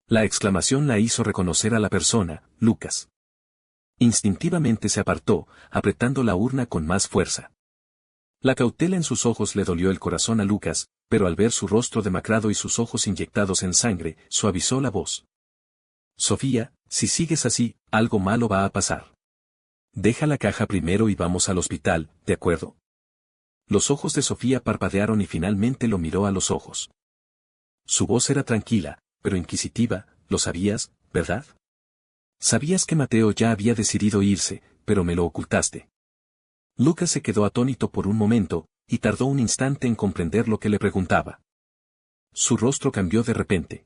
La exclamación la hizo reconocer a la persona, Lucas. Instintivamente se apartó, apretando la urna con más fuerza. La cautela en sus ojos le dolió el corazón a Lucas, pero al ver su rostro demacrado y sus ojos inyectados en sangre, suavizó la voz. Sofía, si sigues así, algo malo va a pasar. Deja la caja primero y vamos al hospital, ¿de acuerdo? Los ojos de Sofía parpadearon y finalmente lo miró a los ojos. Su voz era tranquila, pero inquisitiva, lo sabías, ¿verdad? Sabías que Mateo ya había decidido irse, pero me lo ocultaste. Lucas se quedó atónito por un momento, y tardó un instante en comprender lo que le preguntaba. Su rostro cambió de repente.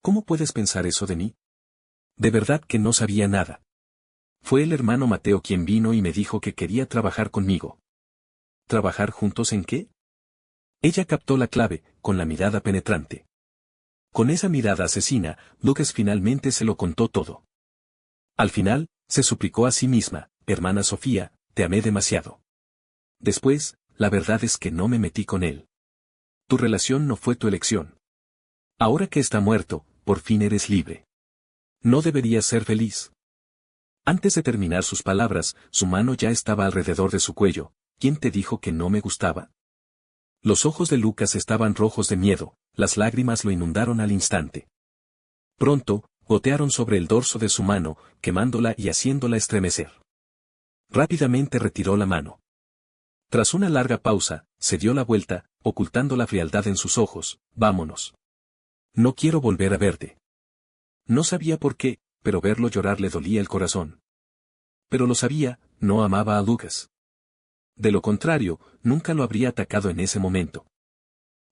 ¿Cómo puedes pensar eso de mí? De verdad que no sabía nada. Fue el hermano Mateo quien vino y me dijo que quería trabajar conmigo. ¿Trabajar juntos en qué? Ella captó la clave, con la mirada penetrante. Con esa mirada asesina, Lucas finalmente se lo contó todo. Al final, se suplicó a sí misma, hermana Sofía, te amé demasiado. Después, la verdad es que no me metí con él. Tu relación no fue tu elección. Ahora que está muerto, por fin eres libre. ¿No deberías ser feliz? Antes de terminar sus palabras, su mano ya estaba alrededor de su cuello. ¿Quién te dijo que no me gustaba? Los ojos de Lucas estaban rojos de miedo, las lágrimas lo inundaron al instante. Pronto, gotearon sobre el dorso de su mano, quemándola y haciéndola estremecer. Rápidamente retiró la mano. Tras una larga pausa, se dio la vuelta, ocultando la frialdad en sus ojos. Vámonos. No quiero volver a verte. No sabía por qué, pero verlo llorar le dolía el corazón. Pero lo sabía, no amaba a Lucas. De lo contrario, nunca lo habría atacado en ese momento.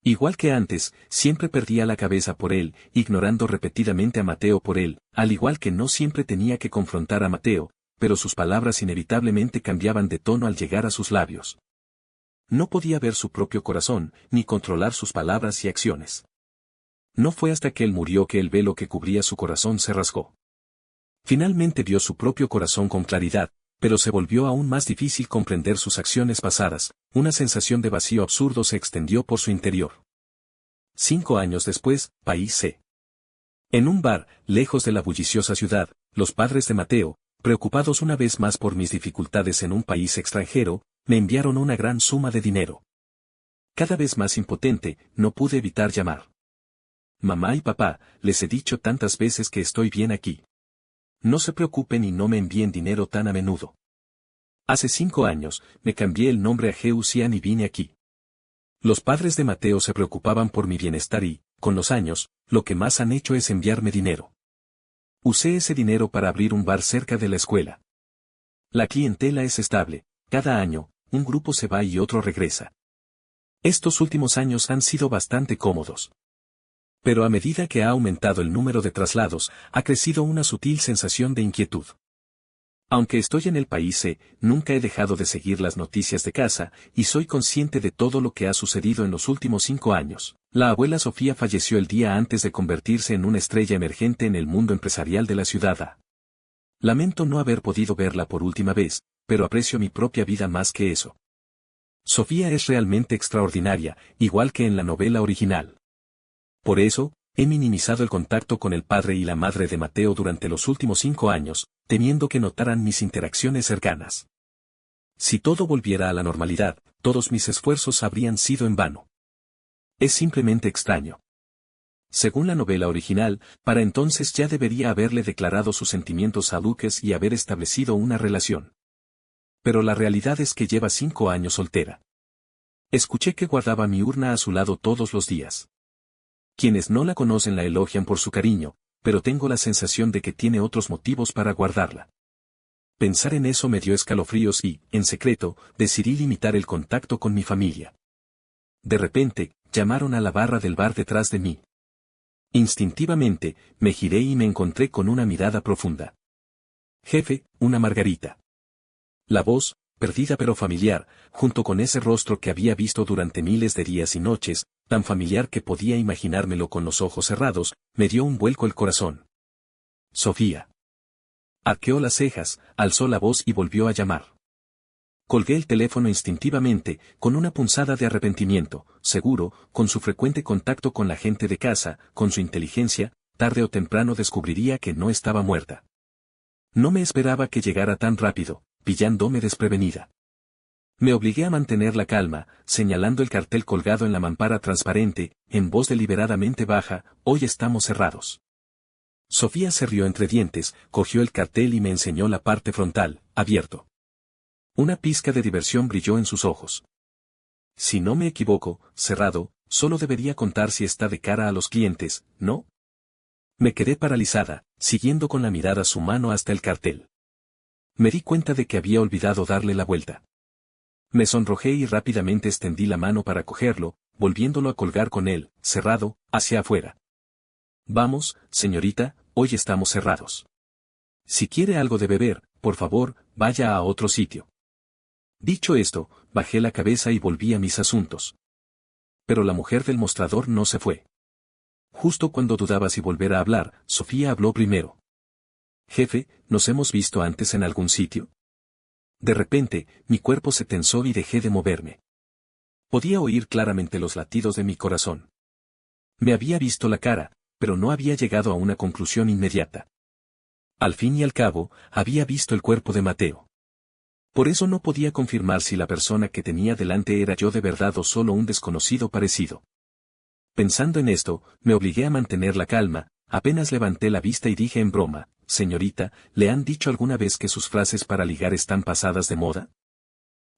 Igual que antes, siempre perdía la cabeza por él, ignorando repetidamente a Mateo por él, al igual que no siempre tenía que confrontar a Mateo, pero sus palabras inevitablemente cambiaban de tono al llegar a sus labios. No podía ver su propio corazón, ni controlar sus palabras y acciones. No fue hasta que él murió que el velo que cubría su corazón se rasgó. Finalmente vio su propio corazón con claridad, pero se volvió aún más difícil comprender sus acciones pasadas, una sensación de vacío absurdo se extendió por su interior. 5 años después, país C. En un bar, lejos de la bulliciosa ciudad, los padres de Mateo, preocupados una vez más por mis dificultades en un país extranjero, me enviaron una gran suma de dinero. Cada vez más impotente, no pude evitar llamar. Mamá y papá, les he dicho tantas veces que estoy bien aquí. No se preocupen y no me envíen dinero tan a menudo. Hace 5 años, me cambié el nombre a Geusian y vine aquí. Los padres de Mateo se preocupaban por mi bienestar y, con los años, lo que más han hecho es enviarme dinero. Usé ese dinero para abrir un bar cerca de la escuela. La clientela es estable, cada año, un grupo se va y otro regresa. Estos últimos años han sido bastante cómodos. Pero a medida que ha aumentado el número de traslados, ha crecido una sutil sensación de inquietud. Aunque estoy en el país C, nunca he dejado de seguir las noticias de casa, y soy consciente de todo lo que ha sucedido en los últimos 5 años. La abuela Sofía falleció el día antes de convertirse en una estrella emergente en el mundo empresarial de la ciudad A. Lamento no haber podido verla por última vez, pero aprecio mi propia vida más que eso. Sofía es realmente extraordinaria, igual que en la novela original. Por eso, he minimizado el contacto con el padre y la madre de Mateo durante los últimos 5 años, temiendo que notaran mis interacciones cercanas. Si todo volviera a la normalidad, todos mis esfuerzos habrían sido en vano. Es simplemente extraño. Según la novela original, para entonces ya debería haberle declarado sus sentimientos a Lucas y haber establecido una relación. Pero la realidad es que lleva 5 años soltera. Escuché que guardaba mi urna a su lado todos los días. Quienes no la conocen la elogian por su cariño, pero tengo la sensación de que tiene otros motivos para guardarla. Pensar en eso me dio escalofríos y, en secreto, decidí limitar el contacto con mi familia. De repente, llamaron a la barra del bar detrás de mí. Instintivamente, me giré y me encontré con una mirada profunda. Jefe, una margarita. La voz, perdida pero familiar, junto con ese rostro que había visto durante miles de días y noches, tan familiar que podía imaginármelo con los ojos cerrados, me dio un vuelco el corazón. Sofía. Arqueó las cejas, alzó la voz y volvió a llamar. Colgué el teléfono instintivamente, con una punzada de arrepentimiento, seguro, con su frecuente contacto con la gente de casa, con su inteligencia, tarde o temprano descubriría que no estaba muerta. No me esperaba que llegara tan rápido, pillándome desprevenida. Me obligué a mantener la calma, señalando el cartel colgado en la mampara transparente, en voz deliberadamente baja, hoy estamos cerrados. Sofía se rió entre dientes, cogió el cartel y me enseñó la parte frontal, abierto. Una pizca de diversión brilló en sus ojos. Si no me equivoco, cerrado, solo debería contar si está de cara a los clientes, ¿no? Me quedé paralizada, siguiendo con la mirada su mano hasta el cartel. Me di cuenta de que había olvidado darle la vuelta. Me sonrojé y rápidamente extendí la mano para cogerlo, volviéndolo a colgar con él, cerrado, hacia afuera. Vamos, señorita, hoy estamos cerrados. Si quiere algo de beber, por favor, vaya a otro sitio. Dicho esto, bajé la cabeza y volví a mis asuntos. Pero la mujer del mostrador no se fue. Justo cuando dudaba si volver a hablar, Sofía habló primero. Jefe, ¿nos hemos visto antes en algún sitio? De repente, mi cuerpo se tensó y dejé de moverme. Podía oír claramente los latidos de mi corazón. Me había visto la cara, pero no había llegado a una conclusión inmediata. Al fin y al cabo, había visto el cuerpo de Mateo. Por eso no podía confirmar si la persona que tenía delante era yo de verdad o solo un desconocido parecido. Pensando en esto, me obligué a mantener la calma, apenas levanté la vista y dije en broma, señorita, ¿le han dicho alguna vez que sus frases para ligar están pasadas de moda?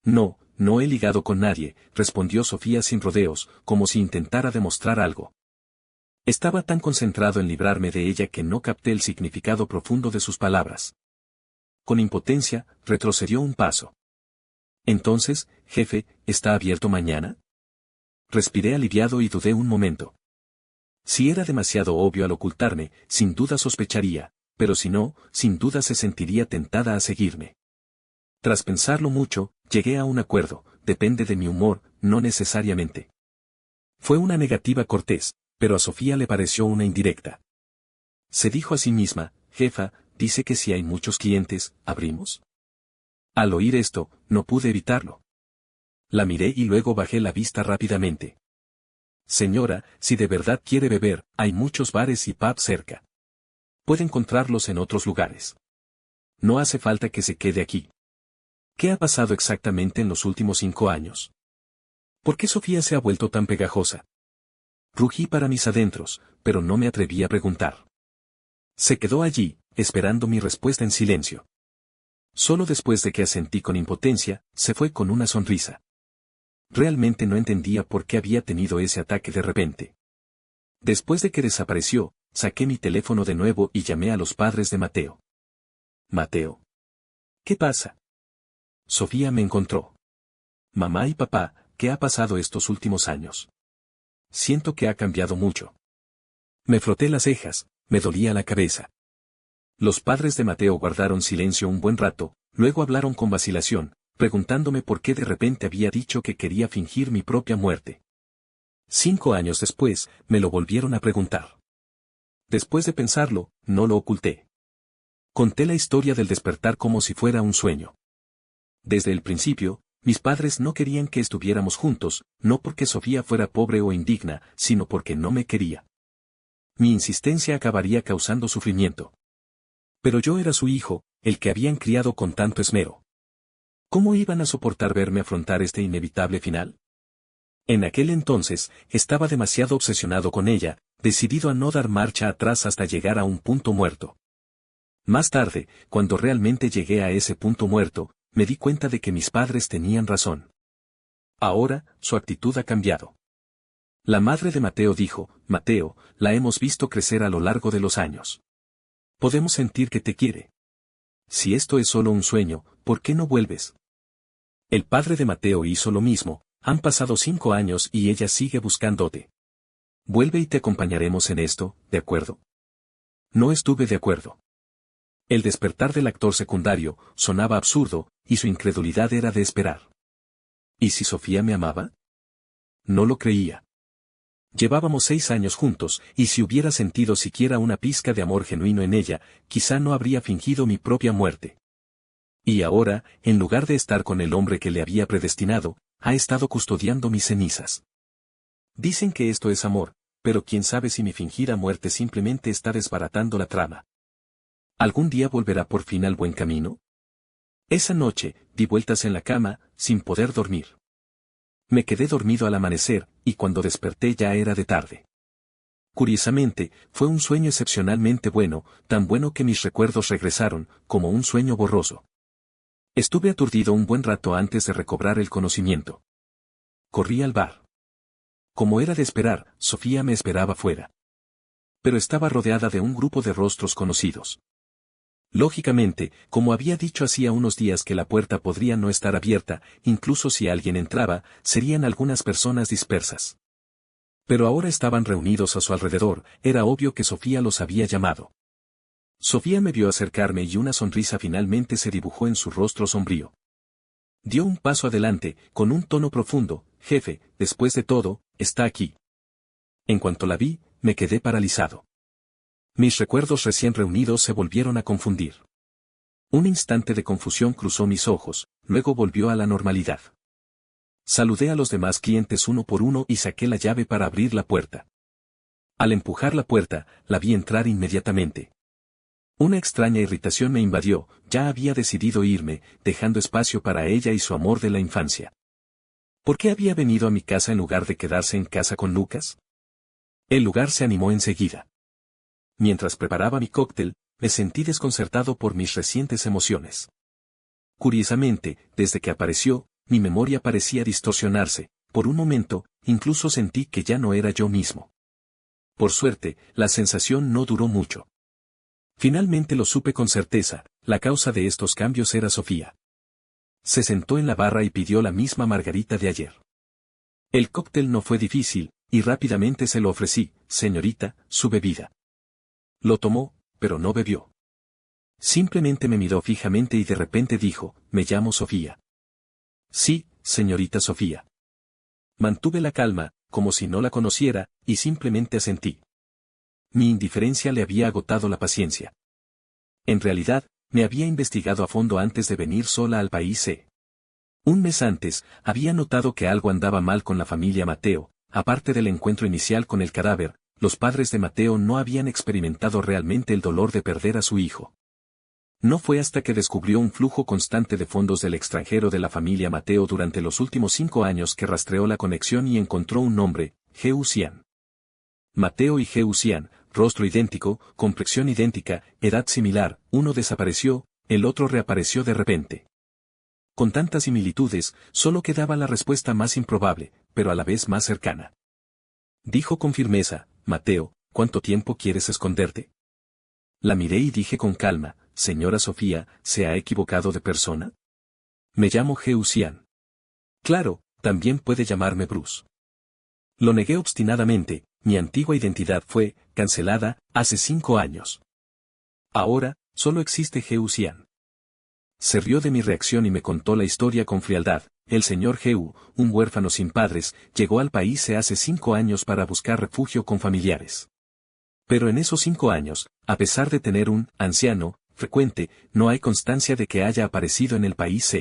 No, no he ligado con nadie, respondió Sofía sin rodeos, como si intentara demostrar algo. Estaba tan concentrado en librarme de ella que no capté el significado profundo de sus palabras. Con impotencia, retrocedió un paso. Entonces, jefe, ¿está abierto mañana? Respiré aliviado y dudé un momento. Si era demasiado obvio al ocultarme, sin duda sospecharía, pero si no, sin duda se sentiría tentada a seguirme. Tras pensarlo mucho, llegué a un acuerdo, depende de mi humor, no necesariamente. Fue una negativa cortés, pero a Sofía le pareció una indirecta. Se dijo a sí misma, jefa, dice que si hay muchos clientes, ¿abrimos? Al oír esto, no pude evitarlo. La miré y luego bajé la vista rápidamente. Señora, si de verdad quiere beber, hay muchos bares y pubs cerca. Puede encontrarlos en otros lugares. No hace falta que se quede aquí. ¿Qué ha pasado exactamente en los últimos 5 años? ¿Por qué Sofía se ha vuelto tan pegajosa? Rugí para mis adentros, pero no me atreví a preguntar. Se quedó allí, esperando mi respuesta en silencio. Solo después de que asentí con impotencia, se fue con una sonrisa. Realmente no entendía por qué había tenido ese ataque de repente. Después de que desapareció, saqué mi teléfono de nuevo y llamé a los padres de Mateo. Mateo. ¿Qué pasa? Sofía me encontró. Mamá y papá, ¿qué ha pasado estos últimos años? Siento que ha cambiado mucho. Me froté las cejas, me dolía la cabeza. Los padres de Mateo guardaron silencio un buen rato, luego hablaron con vacilación, preguntándome por qué de repente había dicho que quería fingir mi propia muerte. 5 años después, me lo volvieron a preguntar. Después de pensarlo, no lo oculté. Conté la historia del despertar como si fuera un sueño. Desde el principio, mis padres no querían que estuviéramos juntos, no porque Sofía fuera pobre o indigna, sino porque no me quería. Mi insistencia acabaría causando sufrimiento. Pero yo era su hijo, el que habían criado con tanto esmero. ¿Cómo iban a soportar verme afrontar este inevitable final? En aquel entonces, estaba demasiado obsesionado con ella, decidido a no dar marcha atrás hasta llegar a un punto muerto. Más tarde, cuando realmente llegué a ese punto muerto, me di cuenta de que mis padres tenían razón. Ahora, su actitud ha cambiado. La madre de Mateo dijo, Mateo, la hemos visto crecer a lo largo de los años. Podemos sentir que te quiere. Si esto es solo un sueño, ¿por qué no vuelves? El padre de Mateo hizo lo mismo, han pasado 5 años y ella sigue buscándote. Vuelve y te acompañaremos en esto, ¿de acuerdo? No estuve de acuerdo. El despertar del actor secundario sonaba absurdo, y su incredulidad era de esperar. ¿Y si Sofía me amaba? No lo creía. Llevábamos 6 años juntos, y si hubiera sentido siquiera una pizca de amor genuino en ella, quizá no habría fingido mi propia muerte. Y ahora, en lugar de estar con el hombre que le había predestinado, ha estado custodiando mis cenizas. Dicen que esto es amor, pero quién sabe si mi fingida muerte simplemente está desbaratando la trama. ¿Algún día volverá por fin al buen camino? Esa noche, di vueltas en la cama, sin poder dormir. Me quedé dormido al amanecer, y cuando desperté ya era de tarde. Curiosamente, fue un sueño excepcionalmente bueno, tan bueno que mis recuerdos regresaron, como un sueño borroso. Estuve aturdido un buen rato antes de recobrar el conocimiento. Corrí al bar. Como era de esperar, Sofía me esperaba fuera. Pero estaba rodeada de un grupo de rostros conocidos. Lógicamente, como había dicho hacía unos días que la puerta podría no estar abierta, incluso si alguien entraba, serían algunas personas dispersas. Pero ahora estaban reunidos a su alrededor, era obvio que Sofía los había llamado. Sofía me vio acercarme y una sonrisa finalmente se dibujó en su rostro sombrío. Dio un paso adelante, con un tono profundo: jefe, después de todo, está aquí. En cuanto la vi, me quedé paralizado. Mis recuerdos recién reunidos se volvieron a confundir. Un instante de confusión cruzó mis ojos, luego volvió a la normalidad. Saludé a los demás clientes uno por uno y saqué la llave para abrir la puerta. Al empujar la puerta, la vi entrar inmediatamente. Una extraña irritación me invadió, ya había decidido irme, dejando espacio para ella y su amor de la infancia. ¿Por qué había venido a mi casa en lugar de quedarse en casa con Lucas? El lugar se animó enseguida. Mientras preparaba mi cóctel, me sentí desconcertado por mis recientes emociones. Curiosamente, desde que apareció, mi memoria parecía distorsionarse, por un momento, incluso sentí que ya no era yo mismo. Por suerte, la sensación no duró mucho. Finalmente lo supe con certeza, la causa de estos cambios era Sofía. Se sentó en la barra y pidió la misma margarita de ayer. El cóctel no fue difícil, y rápidamente se lo ofrecí: señorita, su bebida. Lo tomó, pero no bebió. Simplemente me miró fijamente y de repente dijo: me llamo Sofía. Sí, señorita Sofía. Mantuve la calma, como si no la conociera, y simplemente asentí. Mi indiferencia le había agotado la paciencia. En realidad, me había investigado a fondo antes de venir sola al país. Un mes antes, había notado que algo andaba mal con la familia Mateo. Aparte del encuentro inicial con el cadáver, los padres de Mateo no habían experimentado realmente el dolor de perder a su hijo. No fue hasta que descubrió un flujo constante de fondos del extranjero de la familia Mateo durante los últimos 5 años que rastreó la conexión y encontró un nombre: Geusian. Mateo y Geusian, rostro idéntico, complexión idéntica, edad similar, uno desapareció, el otro reapareció de repente. Con tantas similitudes, solo quedaba la respuesta más improbable, pero a la vez más cercana. Dijo con firmeza: Mateo, ¿cuánto tiempo quieres esconderte? La miré y dije con calma: señora Sofía, ¿se ha equivocado de persona? Me llamo Geusian. Claro, también puede llamarme Bruce. Lo negué obstinadamente: mi antigua identidad fue cancelada hace 5 años. Ahora, solo existe Geusian. Se rió de mi reacción y me contó la historia con frialdad. El señor Geu, un huérfano sin padres, llegó al país hace 5 años para buscar refugio con familiares. Pero en esos 5 años, a pesar de tener un anciano frecuente, no hay constancia de que haya aparecido en el país.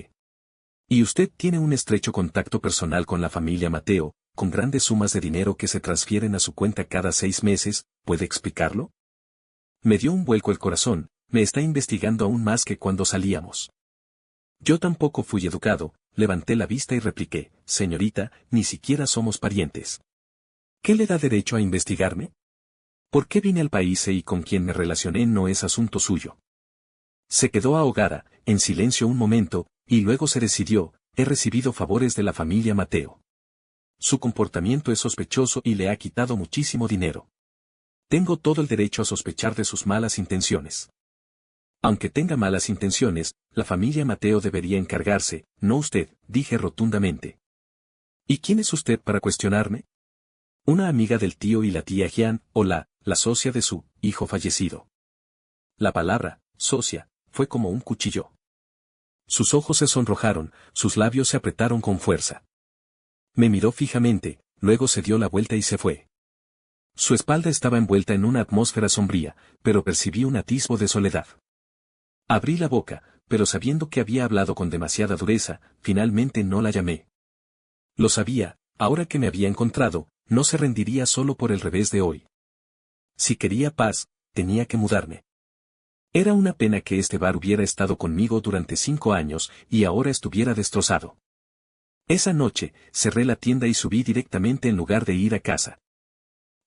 Y usted tiene un estrecho contacto personal con la familia Mateo, con grandes sumas de dinero que se transfieren a su cuenta cada 6 meses, ¿puede explicarlo? Me dio un vuelco el corazón: me está investigando aún más que cuando salíamos. Yo tampoco fui educado, levanté la vista y repliqué: señorita, ni siquiera somos parientes. ¿Qué le da derecho a investigarme? ¿Por qué vine al país y con quien me relacioné no es asunto suyo? Se quedó ahogada, en silencio un momento, y luego se decidió: he recibido favores de la familia Mateo. Su comportamiento es sospechoso y le ha quitado muchísimo dinero. Tengo todo el derecho a sospechar de sus malas intenciones. Aunque tenga malas intenciones, la familia Mateo debería encargarse, no usted, dije rotundamente. ¿Y quién es usted para cuestionarme? Una amiga del tío y la tía Jian, o la socia de su hijo fallecido. La palabra, socia, fue como un cuchillo. Sus ojos se sonrojaron, sus labios se apretaron con fuerza. Me miró fijamente, luego se dio la vuelta y se fue. Su espalda estaba envuelta en una atmósfera sombría, pero percibí un atisbo de soledad. Abrí la boca, pero sabiendo que había hablado con demasiada dureza, finalmente no la llamé. Lo sabía, ahora que me había encontrado, no se rendiría solo por el revés de hoy. Si quería paz, tenía que mudarme. Era una pena que este bar hubiera estado conmigo durante 5 años y ahora estuviera destrozado. Esa noche, cerré la tienda y subí directamente en lugar de ir a casa.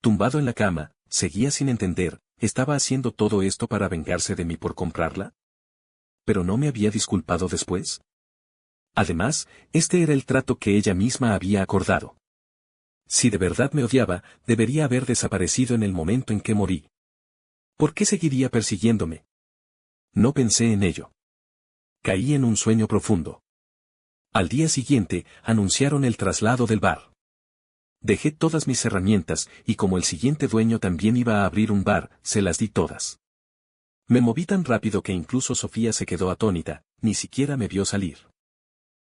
Tumbado en la cama, seguía sin entender: ¿estaba haciendo todo esto para vengarse de mí por comprarla? ¿Pero no me había disculpado después? Además, este era el trato que ella misma había acordado. Si de verdad me odiaba, debería haber desaparecido en el momento en que morí. ¿Por qué seguiría persiguiéndome? No pensé en ello. Caí en un sueño profundo. Al día siguiente, anunciaron el traslado del bar. Dejé todas mis herramientas, y como el siguiente dueño también iba a abrir un bar, se las di todas. Me moví tan rápido que incluso Sofía se quedó atónita, ni siquiera me vio salir.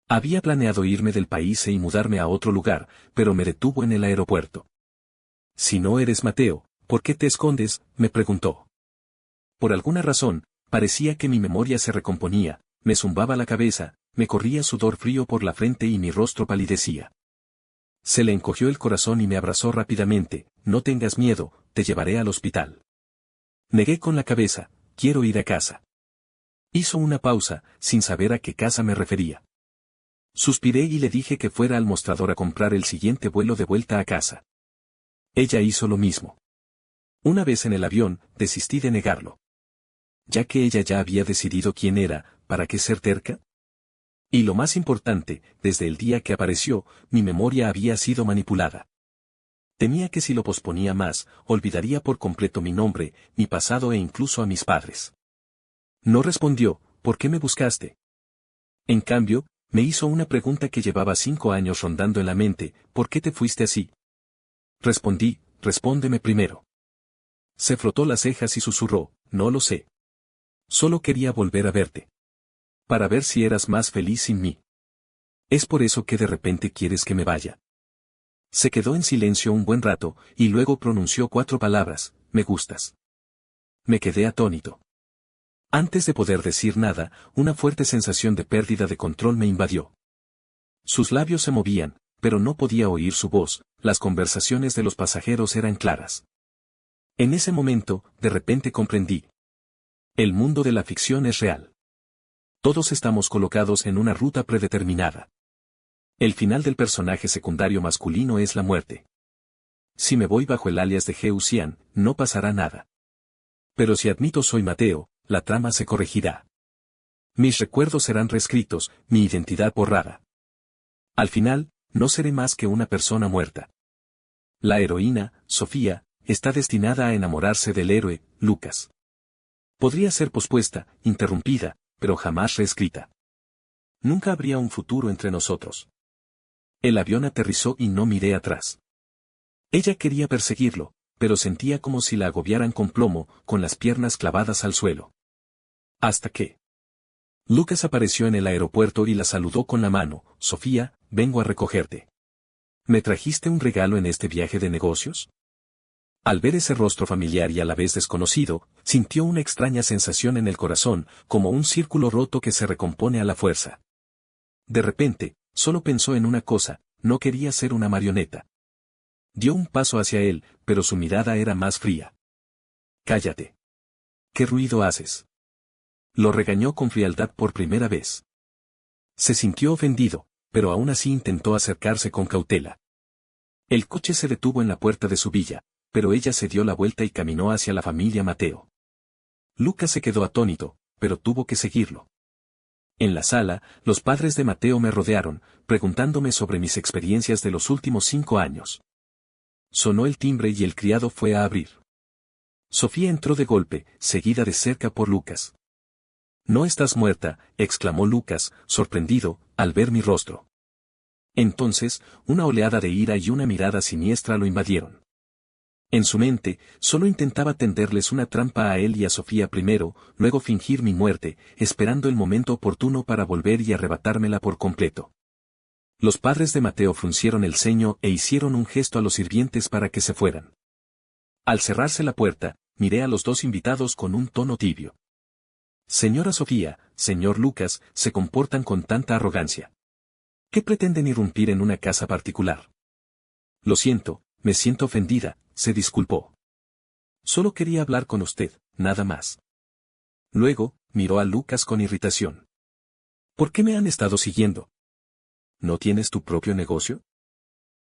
Había planeado irme del país y mudarme a otro lugar, pero me detuvo en el aeropuerto. Si no eres Mateo, ¿por qué te escondes?, me preguntó. Por alguna razón, parecía que mi memoria se recomponía, me zumbaba la cabeza, me corría sudor frío por la frente y mi rostro palidecía. Se le encogió el corazón y me abrazó rápidamente. No tengas miedo, te llevaré al hospital. Negué con la cabeza, quiero ir a casa. Hizo una pausa, sin saber a qué casa me refería. Suspiré y le dije que fuera al mostrador a comprar el siguiente vuelo de vuelta a casa. Ella hizo lo mismo. Una vez en el avión, desistí de negarlo. Ya que ella ya había decidido quién era, ¿para qué ser terca? Y lo más importante, desde el día que apareció, mi memoria había sido manipulada. Temía que si lo posponía más, olvidaría por completo mi nombre, mi pasado e incluso a mis padres. No respondió, ¿por qué me buscaste? En cambio, me hizo una pregunta que llevaba 5 años rondando en la mente, ¿por qué te fuiste así? Respondí, respóndeme primero. Se frotó las cejas y susurró, no lo sé. Solo quería volver a verte. Para ver si eras más feliz sin mí. ¿Es por eso que de repente quieres que me vaya? Se quedó en silencio un buen rato, y luego pronunció 4 palabras, me gustas. Me quedé atónito. Antes de poder decir nada, una fuerte sensación de pérdida de control me invadió. Sus labios se movían, pero no podía oír su voz, las conversaciones de los pasajeros eran claras. En ese momento, de repente comprendí. El mundo de la ficción es real. Todos estamos colocados en una ruta predeterminada. El final del personaje secundario masculino es la muerte. Si me voy bajo el alias de Geusian, no pasará nada. Pero si admito soy Mateo, la trama se corregirá. Mis recuerdos serán reescritos, mi identidad borrada. Al final, no seré más que una persona muerta. La heroína, Sofía, está destinada a enamorarse del héroe, Lucas. Podría ser pospuesta, interrumpida, pero jamás reescrita. Nunca habría un futuro entre nosotros. El avión aterrizó y no miré atrás. Ella quería perseguirlo, pero sentía como si la agobiaran con plomo, con las piernas clavadas al suelo. Hasta que Lucas apareció en el aeropuerto y la saludó con la mano, Sofía, vengo a recogerte. ¿Me trajiste un regalo en este viaje de negocios? Al ver ese rostro familiar y a la vez desconocido, sintió una extraña sensación en el corazón, como un círculo roto que se recompone a la fuerza. De repente, solo pensó en una cosa, no quería ser una marioneta. Dio un paso hacia él, pero su mirada era más fría. Cállate. ¿Qué ruido haces? Lo regañó con frialdad por primera vez. Se sintió ofendido, pero aún así intentó acercarse con cautela. El coche se detuvo en la puerta de su villa, pero ella se dio la vuelta y caminó hacia la familia Mateo. Lucas se quedó atónito, pero tuvo que seguirlo. En la sala, los padres de Mateo me rodearon, preguntándome sobre mis experiencias de los últimos 5 años. Sonó el timbre y el criado fue a abrir. Sofía entró de golpe, seguida de cerca por Lucas. «No estás muerta», exclamó Lucas, sorprendido, al ver mi rostro. Entonces, una oleada de ira y una mirada siniestra lo invadieron. En su mente, solo intentaba tenderles una trampa a él y a Sofía primero, luego fingir mi muerte, esperando el momento oportuno para volver y arrebatármela por completo. Los padres de Mateo fruncieron el ceño e hicieron un gesto a los sirvientes para que se fueran. Al cerrarse la puerta, miré a los 2 invitados con un tono tibio. Señora Sofía, señor Lucas, se comportan con tanta arrogancia. ¿Qué pretenden irrumpir en una casa particular? Lo siento, me siento ofendida, se disculpó. Solo quería hablar con usted, nada más. Luego, miró a Lucas con irritación. ¿Por qué me han estado siguiendo? ¿No tienes tu propio negocio?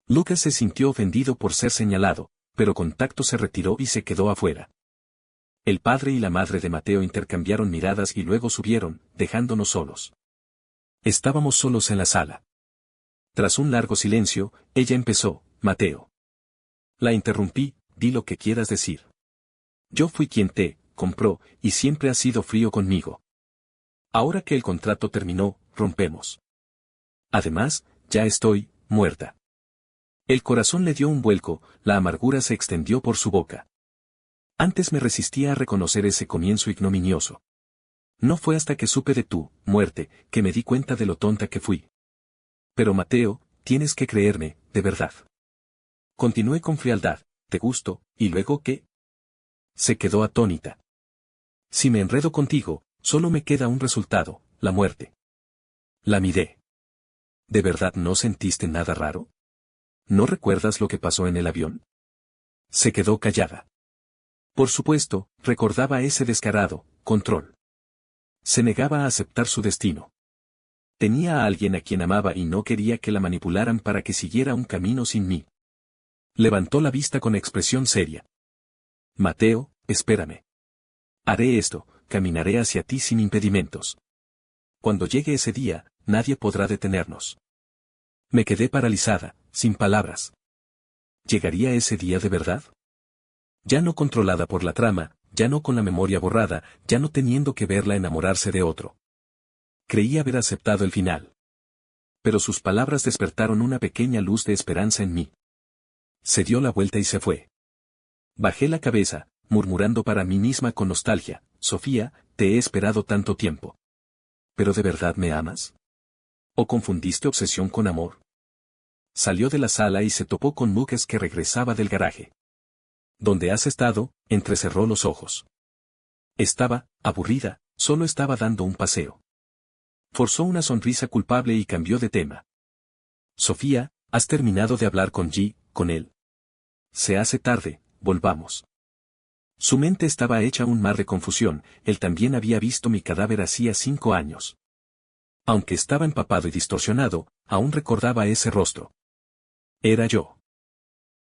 Lucas se sintió ofendido por ser señalado, pero con tacto se retiró y se quedó afuera. El padre y la madre de Mateo intercambiaron miradas y luego subieron, dejándonos solos. Estábamos solos en la sala. Tras un largo silencio, ella empezó, Mateo. La interrumpí, di lo que quieras decir. Yo fui quien te compró, y siempre ha sido frío conmigo. Ahora que el contrato terminó, rompemos. Además, ya estoy, muerta. El corazón le dio un vuelco, la amargura se extendió por su boca. Antes me resistía a reconocer ese comienzo ignominioso. No fue hasta que supe de tu muerte, que me di cuenta de lo tonta que fui. Pero Mateo, tienes que creerme, de verdad. Continué con frialdad, ¿te gusto, y luego qué? Se quedó atónita. Si me enredo contigo, solo me queda un resultado, la muerte. La miré. ¿De verdad no sentiste nada raro? ¿No recuerdas lo que pasó en el avión? Se quedó callada. Por supuesto, recordaba ese descarado control. Se negaba a aceptar su destino. Tenía a alguien a quien amaba y no quería que la manipularan para que siguiera un camino sin mí. Levantó la vista con expresión seria. Mateo, espérame. Haré esto, caminaré hacia ti sin impedimentos. Cuando llegue ese día, nadie podrá detenernos. Me quedé paralizada, sin palabras. ¿Llegaría ese día de verdad? Ya no controlada por la trama, ya no con la memoria borrada, ya no teniendo que verla enamorarse de otro. Creía haber aceptado el final. Pero sus palabras despertaron una pequeña luz de esperanza en mí. Se dio la vuelta y se fue. Bajé la cabeza, murmurando para mí misma con nostalgia, Sofía, te he esperado tanto tiempo. ¿Pero de verdad me amas? ¿O confundiste obsesión con amor? Salió de la sala y se topó con Lucas que regresaba del garaje. ¿Dónde has estado? Entrecerró los ojos. Estaba, aburrida, solo estaba dando un paseo. Forzó una sonrisa culpable y cambió de tema. Sofía, ¿has terminado de hablar con él? Se hace tarde, volvamos. Su mente estaba hecha un mar de confusión, él también había visto mi cadáver hacía 5 años. Aunque estaba empapado y distorsionado, aún recordaba ese rostro. Era yo.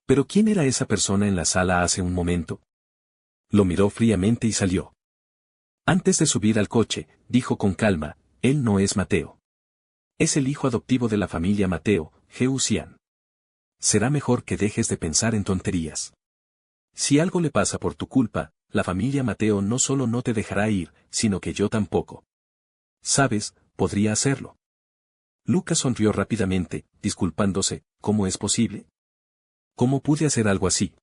¿Pero quién era esa persona en la sala hace un momento? Lo miró fríamente y salió. Antes de subir al coche, dijo con calma, él no es Mateo. Es el hijo adoptivo de la familia Mateo, Geusian. Será mejor que dejes de pensar en tonterías. Si algo le pasa por tu culpa, la familia Mateo no solo no te dejará ir, sino que yo tampoco. ¿Sabes? Podría hacerlo. Lucas sonrió rápidamente, disculpándose, ¿cómo es posible? ¿Cómo pude hacer algo así?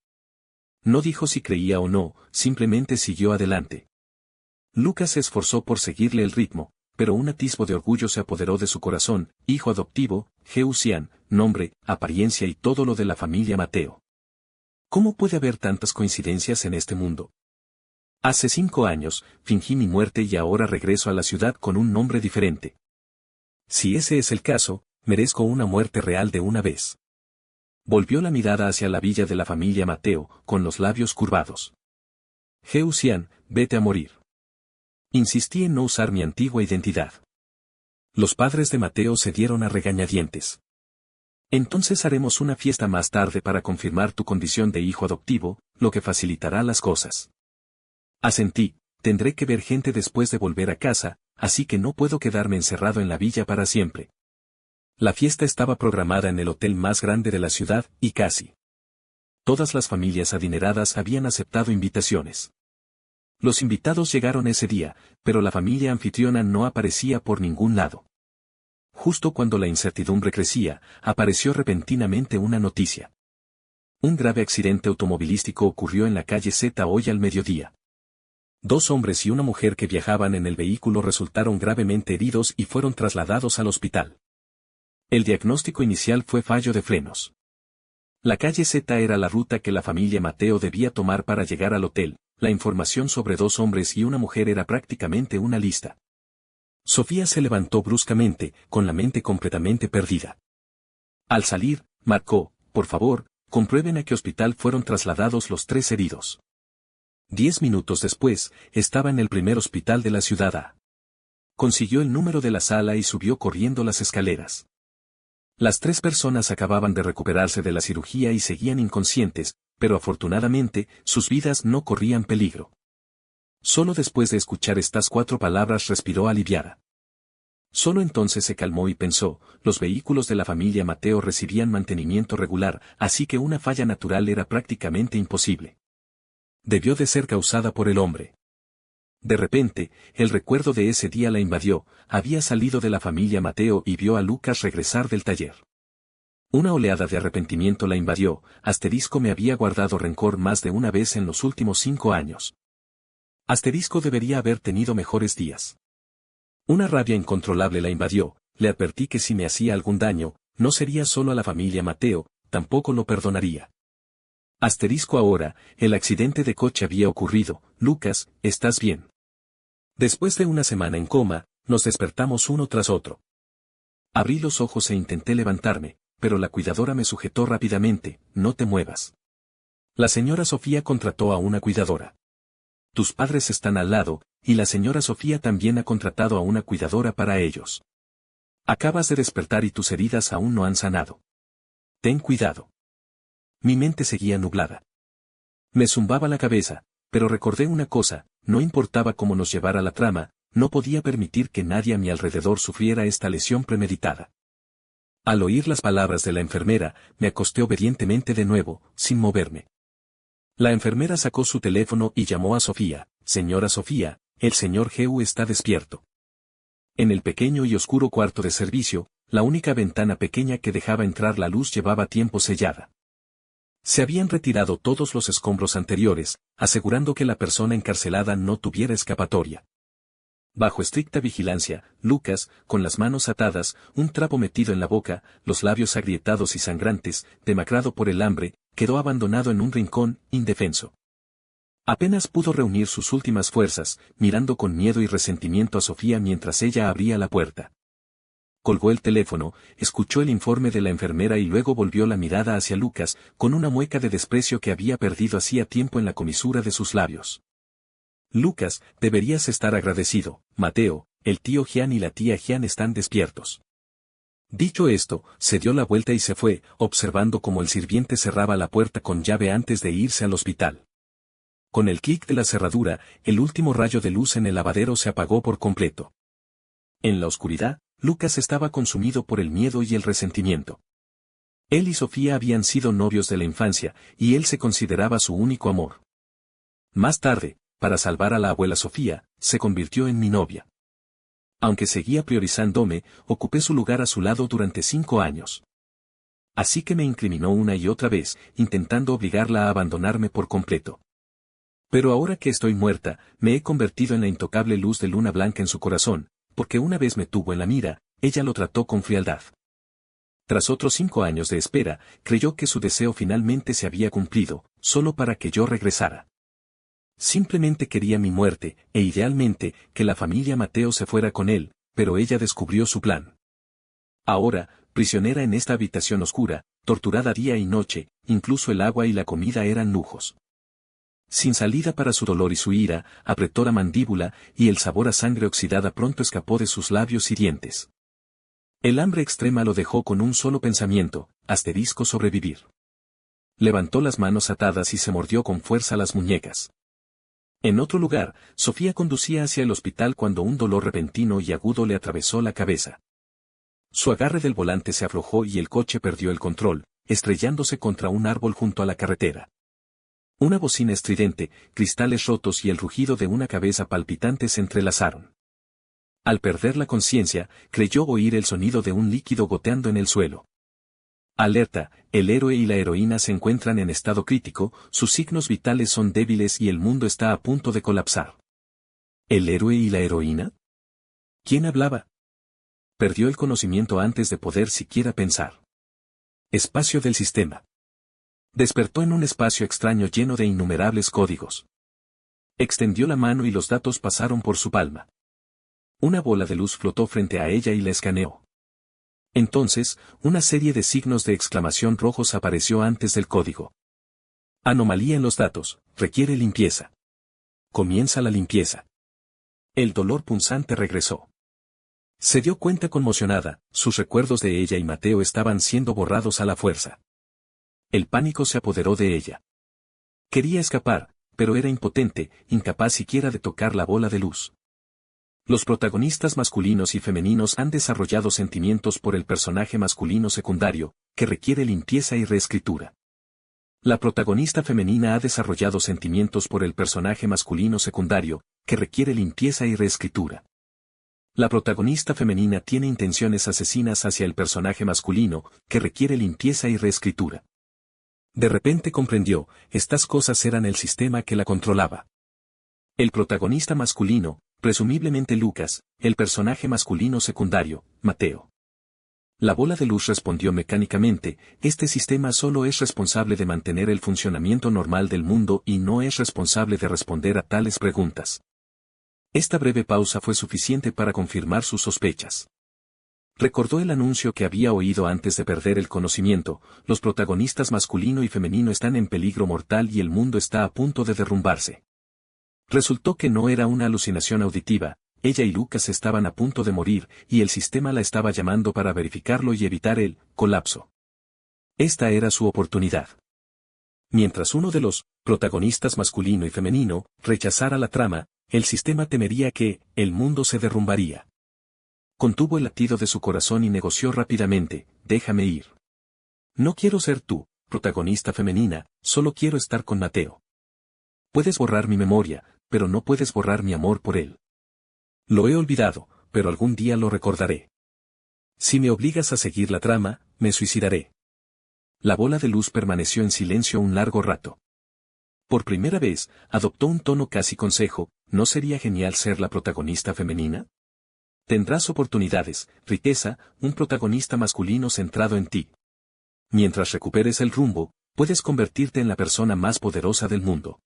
No dijo si creía o no, simplemente siguió adelante. Lucas se esforzó por seguirle el ritmo, pero un atisbo de orgullo se apoderó de su corazón, hijo adoptivo, Geusian, nombre, apariencia y todo lo de la familia Mateo. ¿Cómo puede haber tantas coincidencias en este mundo? Hace 5 años, fingí mi muerte y ahora regreso a la ciudad con un nombre diferente. Si ese es el caso, merezco una muerte real de una vez. Volvió la mirada hacia la villa de la familia Mateo, con los labios curvados. Geusian, vete a morir. Insistí en no usar mi antigua identidad. Los padres de Mateo se dieron a regañadientes. Entonces haremos una fiesta más tarde para confirmar tu condición de hijo adoptivo, lo que facilitará las cosas. Asentí, tendré que ver gente después de volver a casa, así que no puedo quedarme encerrado en la villa para siempre. La fiesta estaba programada en el hotel más grande de la ciudad, y casi todas las familias adineradas habían aceptado invitaciones. Los invitados llegaron ese día, pero la familia anfitriona no aparecía por ningún lado. Justo cuando la incertidumbre crecía, apareció repentinamente una noticia. Un grave accidente automovilístico ocurrió en la calle Z hoy al mediodía. 2 hombres y una mujer que viajaban en el vehículo resultaron gravemente heridos y fueron trasladados al hospital. El diagnóstico inicial fue fallo de frenos. La calle Z era la ruta que la familia Mateo debía tomar para llegar al hotel. La información sobre 2 hombres y una mujer era prácticamente una lista. Sofía se levantó bruscamente, con la mente completamente perdida. Al salir, marcó, por favor, comprueben a qué hospital fueron trasladados los 3 heridos. 10 minutos después, estaba en el primer hospital de la ciudad A. Consiguió el número de la sala y subió corriendo las escaleras. Las 3 personas acababan de recuperarse de la cirugía y seguían inconscientes, pero afortunadamente, sus vidas no corrían peligro. Solo después de escuchar estas 4 palabras respiró aliviada. Solo entonces se calmó y pensó, los vehículos de la familia Mateo recibían mantenimiento regular, así que una falla natural era prácticamente imposible. Debió de ser causada por el hombre. De repente, el recuerdo de ese día la invadió, había salido de la familia Mateo y vio a Lucas regresar del taller. Una oleada de arrepentimiento la invadió, asterisco me había guardado rencor más de una vez en los últimos 5 años. Asterisco debería haber tenido mejores días. Una rabia incontrolable la invadió, le advertí que si me hacía algún daño, no sería solo a la familia Mateo, tampoco lo perdonaría. Asterisco ahora, el accidente de coche había ocurrido, Lucas, ¿estás bien? Después de una semana en coma, nos despertamos uno tras otro. Abrí los ojos e intenté levantarme, pero la cuidadora me sujetó rápidamente, no te muevas. La señora Sofía contrató a una cuidadora. Tus padres están al lado, y la señora Sofía también ha contratado a una cuidadora para ellos. Acabas de despertar y tus heridas aún no han sanado. Ten cuidado. Mi mente seguía nublada. Me zumbaba la cabeza, pero recordé una cosa, no importaba cómo nos llevara la trama, no podía permitir que nadie a mi alrededor sufriera esta lesión premeditada. Al oír las palabras de la enfermera, me acosté obedientemente de nuevo, sin moverme. La enfermera sacó su teléfono y llamó a Sofía. Señora Sofía, el señor Geu está despierto. En el pequeño y oscuro cuarto de servicio, la única ventana pequeña que dejaba entrar la luz llevaba tiempo sellada. Se habían retirado todos los escombros anteriores, asegurando que la persona encarcelada no tuviera escapatoria. Bajo estricta vigilancia, Lucas, con las manos atadas, un trapo metido en la boca, los labios agrietados y sangrantes, demacrado por el hambre, quedó abandonado en un rincón, indefenso. Apenas pudo reunir sus últimas fuerzas, mirando con miedo y resentimiento a Sofía mientras ella abría la puerta. Colgó el teléfono, escuchó el informe de la enfermera y luego volvió la mirada hacia Lucas, con una mueca de desprecio que había perdido hacía tiempo en la comisura de sus labios. Lucas, deberías estar agradecido, Mateo, el tío Gian y la tía Gian están despiertos. Dicho esto, se dio la vuelta y se fue, observando cómo el sirviente cerraba la puerta con llave antes de irse al hospital. Con el clic de la cerradura, el último rayo de luz en el lavadero se apagó por completo. En la oscuridad, Lucas estaba consumido por el miedo y el resentimiento. Él y Sofía habían sido novios de la infancia, y él se consideraba su único amor. Más tarde, para salvar a la abuela Sofía, se convirtió en mi novia. Aunque seguía priorizándome, ocupé su lugar a su lado durante 5 años. Así que me incriminó una y otra vez, intentando obligarla a abandonarme por completo. Pero ahora que estoy muerta, me he convertido en la intocable luz de luna blanca en su corazón, porque una vez me tuvo en la mira, ella lo trató con frialdad. Tras otros 5 años de espera, creyó que su deseo finalmente se había cumplido, solo para que yo regresara. Simplemente quería mi muerte, e idealmente, que la familia Mateo se fuera con él, pero ella descubrió su plan. Ahora, prisionera en esta habitación oscura, torturada día y noche, incluso el agua y la comida eran lujos. Sin salida para su dolor y su ira, apretó la mandíbula, y el sabor a sangre oxidada pronto escapó de sus labios y dientes. El hambre extrema lo dejó con un solo pensamiento, sobrevivir. Levantó las manos atadas y se mordió con fuerza las muñecas. En otro lugar, Sofía conducía hacia el hospital cuando un dolor repentino y agudo le atravesó la cabeza. Su agarre del volante se aflojó y el coche perdió el control, estrellándose contra un árbol junto a la carretera. Una bocina estridente, cristales rotos y el rugido de una cabeza palpitante se entrelazaron. Al perder la conciencia, creyó oír el sonido de un líquido goteando en el suelo. Alerta, el héroe y la heroína se encuentran en estado crítico, sus signos vitales son débiles y el mundo está a punto de colapsar. ¿El héroe y la heroína? ¿Quién hablaba? Perdió el conocimiento antes de poder siquiera pensar. Espacio del sistema. Despertó en un espacio extraño lleno de innumerables códigos. Extendió la mano y los datos pasaron por su palma. Una bola de luz flotó frente a ella y la escaneó. Entonces, una serie de signos de exclamación rojos apareció antes del código. Anomalía en los datos, requiere limpieza. Comienza la limpieza. El dolor punzante regresó. Se dio cuenta conmocionada, sus recuerdos de ella y Mateo estaban siendo borrados a la fuerza. El pánico se apoderó de ella. Quería escapar, pero era impotente, incapaz siquiera de tocar la bola de luz. Los protagonistas masculinos y femeninos han desarrollado sentimientos por el personaje masculino secundario, que requiere limpieza y reescritura. La protagonista femenina ha desarrollado sentimientos por el personaje masculino secundario, que requiere limpieza y reescritura. La protagonista femenina tiene intenciones asesinas hacia el personaje masculino, que requiere limpieza y reescritura. De repente comprendió, estas cosas eran el sistema que la controlaba. El protagonista masculino, presumiblemente Lucas, el personaje masculino secundario, Mateo. La bola de luz respondió mecánicamente, este sistema solo es responsable de mantener el funcionamiento normal del mundo y no es responsable de responder a tales preguntas. Esta breve pausa fue suficiente para confirmar sus sospechas. Recordó el anuncio que había oído antes de perder el conocimiento, los protagonistas masculino y femenino están en peligro mortal y el mundo está a punto de derrumbarse. Resultó que no era una alucinación auditiva. Ella y Lucas estaban a punto de morir, y el sistema la estaba llamando para verificarlo y evitar el colapso. Esta era su oportunidad. Mientras uno de los protagonistas masculino y femenino rechazara la trama, el sistema temería que el mundo se derrumbaría. Contuvo el latido de su corazón y negoció rápidamente, déjame ir. No quiero ser tú, protagonista femenina, solo quiero estar con Mateo. Puedes borrar mi memoria, pero no puedes borrar mi amor por él. Lo he olvidado, pero algún día lo recordaré. Si me obligas a seguir la trama, me suicidaré. La bola de luz permaneció en silencio un largo rato. Por primera vez, adoptó un tono casi consejo, ¿no sería genial ser la protagonista femenina? Tendrás oportunidades, riqueza, un protagonista masculino centrado en ti. Mientras recuperes el rumbo, puedes convertirte en la persona más poderosa del mundo.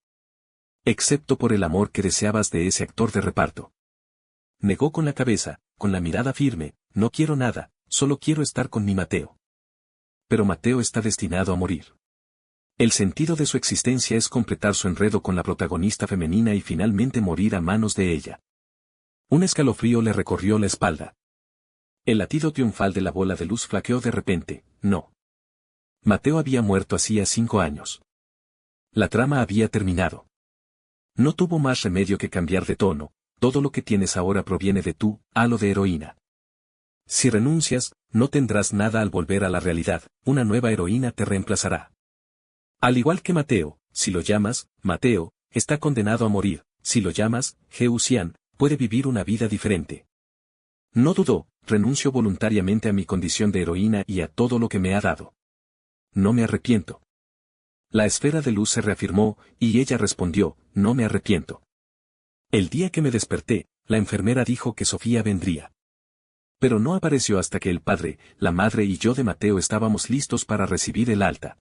Excepto por el amor que deseabas de ese actor de reparto. Negó con la cabeza, con la mirada firme, no quiero nada, solo quiero estar con mi Mateo. Pero Mateo está destinado a morir. El sentido de su existencia es completar su enredo con la protagonista femenina y finalmente morir a manos de ella. Un escalofrío le recorrió la espalda. El latido triunfal de la bola de luz flaqueó de repente, no. Mateo había muerto hacía 5 años. La trama había terminado. No tuvo más remedio que cambiar de tono. Todo lo que tienes ahora proviene de tú, halo de heroína. Si renuncias, no tendrás nada al volver a la realidad, una nueva heroína te reemplazará. Al igual que Mateo, si lo llamas, Mateo, está condenado a morir, si lo llamas, Geusian, puede vivir una vida diferente. No dudó, renuncio voluntariamente a mi condición de heroína y a todo lo que me ha dado. No me arrepiento. La esfera de luz se reafirmó, y ella respondió, no me arrepiento. El día que me desperté, la enfermera dijo que Sofía vendría. Pero no apareció hasta que el padre, la madre y yo de Mateo estábamos listos para recibir el alta.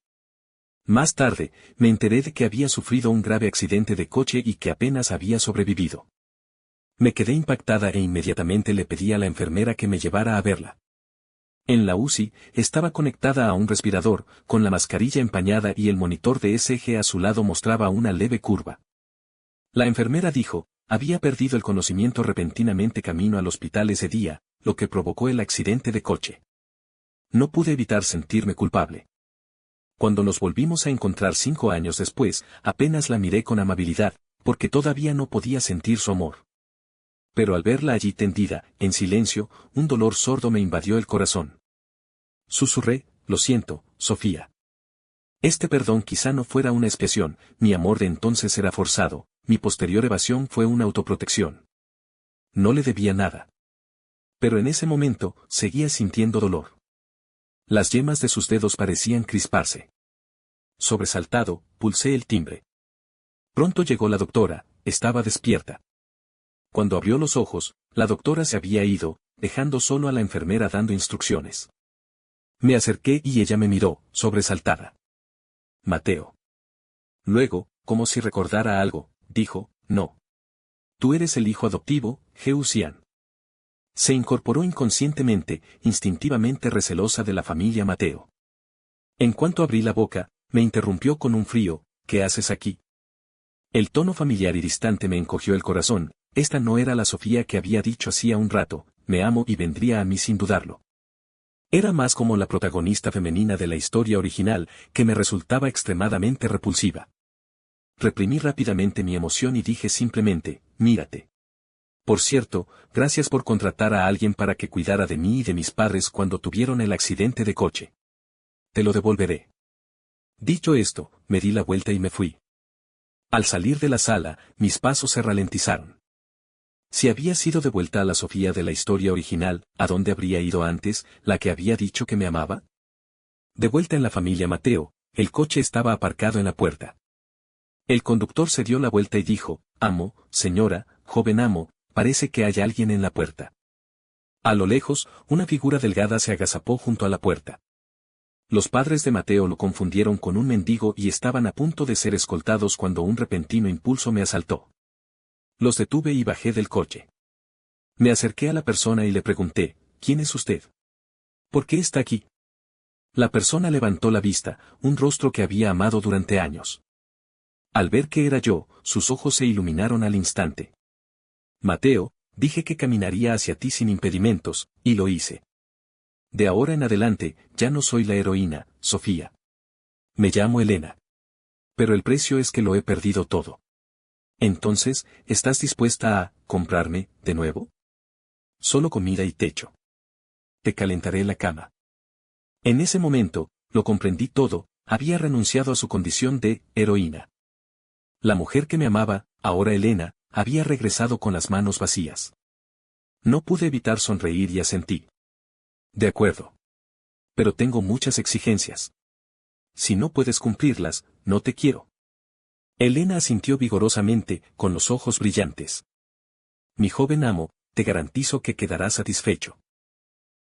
Más tarde, me enteré de que había sufrido un grave accidente de coche y que apenas había sobrevivido. Me quedé impactada e inmediatamente le pedí a la enfermera que me llevara a verla. En la UCI, estaba conectada a un respirador, con la mascarilla empañada y el monitor de ECG a su lado mostraba una leve curva. La enfermera dijo, había perdido el conocimiento repentinamente camino al hospital ese día, lo que provocó el accidente de coche. No pude evitar sentirme culpable. Cuando nos volvimos a encontrar 5 años después, apenas la miré con amabilidad, porque todavía no podía sentir su amor. Pero al verla allí tendida, en silencio, un dolor sordo me invadió el corazón. Susurré, lo siento, Sofía. Este perdón quizá no fuera una expiación, mi amor de entonces era forzado, mi posterior evasión fue una autoprotección. No le debía nada. Pero en ese momento, seguía sintiendo dolor. Las yemas de sus dedos parecían crisparse. Sobresaltado, pulsé el timbre. Pronto llegó la doctora, estaba despierta. Cuando abrió los ojos, la doctora se había ido, dejando solo a la enfermera dando instrucciones. Me acerqué y ella me miró, sobresaltada. Mateo. Luego, como si recordara algo, dijo, no. Tú eres el hijo adoptivo, Geusian. Se incorporó inconscientemente, instintivamente recelosa de la familia Mateo. En cuanto abrí la boca, me interrumpió con un frío, ¿qué haces aquí? El tono familiar y distante me encogió el corazón, esta no era la Sofía que había dicho hacía un rato, me amo y vendría a mí sin dudarlo. Era más como la protagonista femenina de la historia original, que me resultaba extremadamente repulsiva. Reprimí rápidamente mi emoción y dije simplemente, mírate. Por cierto, gracias por contratar a alguien para que cuidara de mí y de mis padres cuando tuvieron el accidente de coche. Te lo devolveré. Dicho esto, me di la vuelta y me fui. Al salir de la sala, mis pasos se ralentizaron. Si había sido de vuelta a la Sofía de la historia original, ¿a dónde habría ido antes, la que había dicho que me amaba? De vuelta en la familia Mateo, el coche estaba aparcado en la puerta. El conductor se dio la vuelta y dijo, «Amo, señora, joven amo, parece que hay alguien en la puerta». A lo lejos, una figura delgada se agazapó junto a la puerta. Los padres de Mateo lo confundieron con un mendigo y estaban a punto de ser escoltados cuando un repentino impulso me asaltó. Los detuve y bajé del coche. Me acerqué a la persona y le pregunté, «¿Quién es usted? ¿Por qué está aquí?» La persona levantó la vista, un rostro que había amado durante años. Al ver que era yo, sus ojos se iluminaron al instante. «Mateo, dije que caminaría hacia ti sin impedimentos, y lo hice. De ahora en adelante, ya no soy la heroína, Sofía. Me llamo Elena. Pero el precio es que lo he perdido todo. Entonces, ¿estás dispuesta a comprarme, de nuevo? Solo comida y techo. Te calentaré la cama». En ese momento, lo comprendí todo, había renunciado a su condición de heroína. La mujer que me amaba, ahora Elena, había regresado con las manos vacías. No pude evitar sonreír y asentí. De acuerdo. Pero tengo muchas exigencias. Si no puedes cumplirlas, no te quiero. Elena asintió vigorosamente, con los ojos brillantes. Mi joven amo, te garantizo que quedarás satisfecho.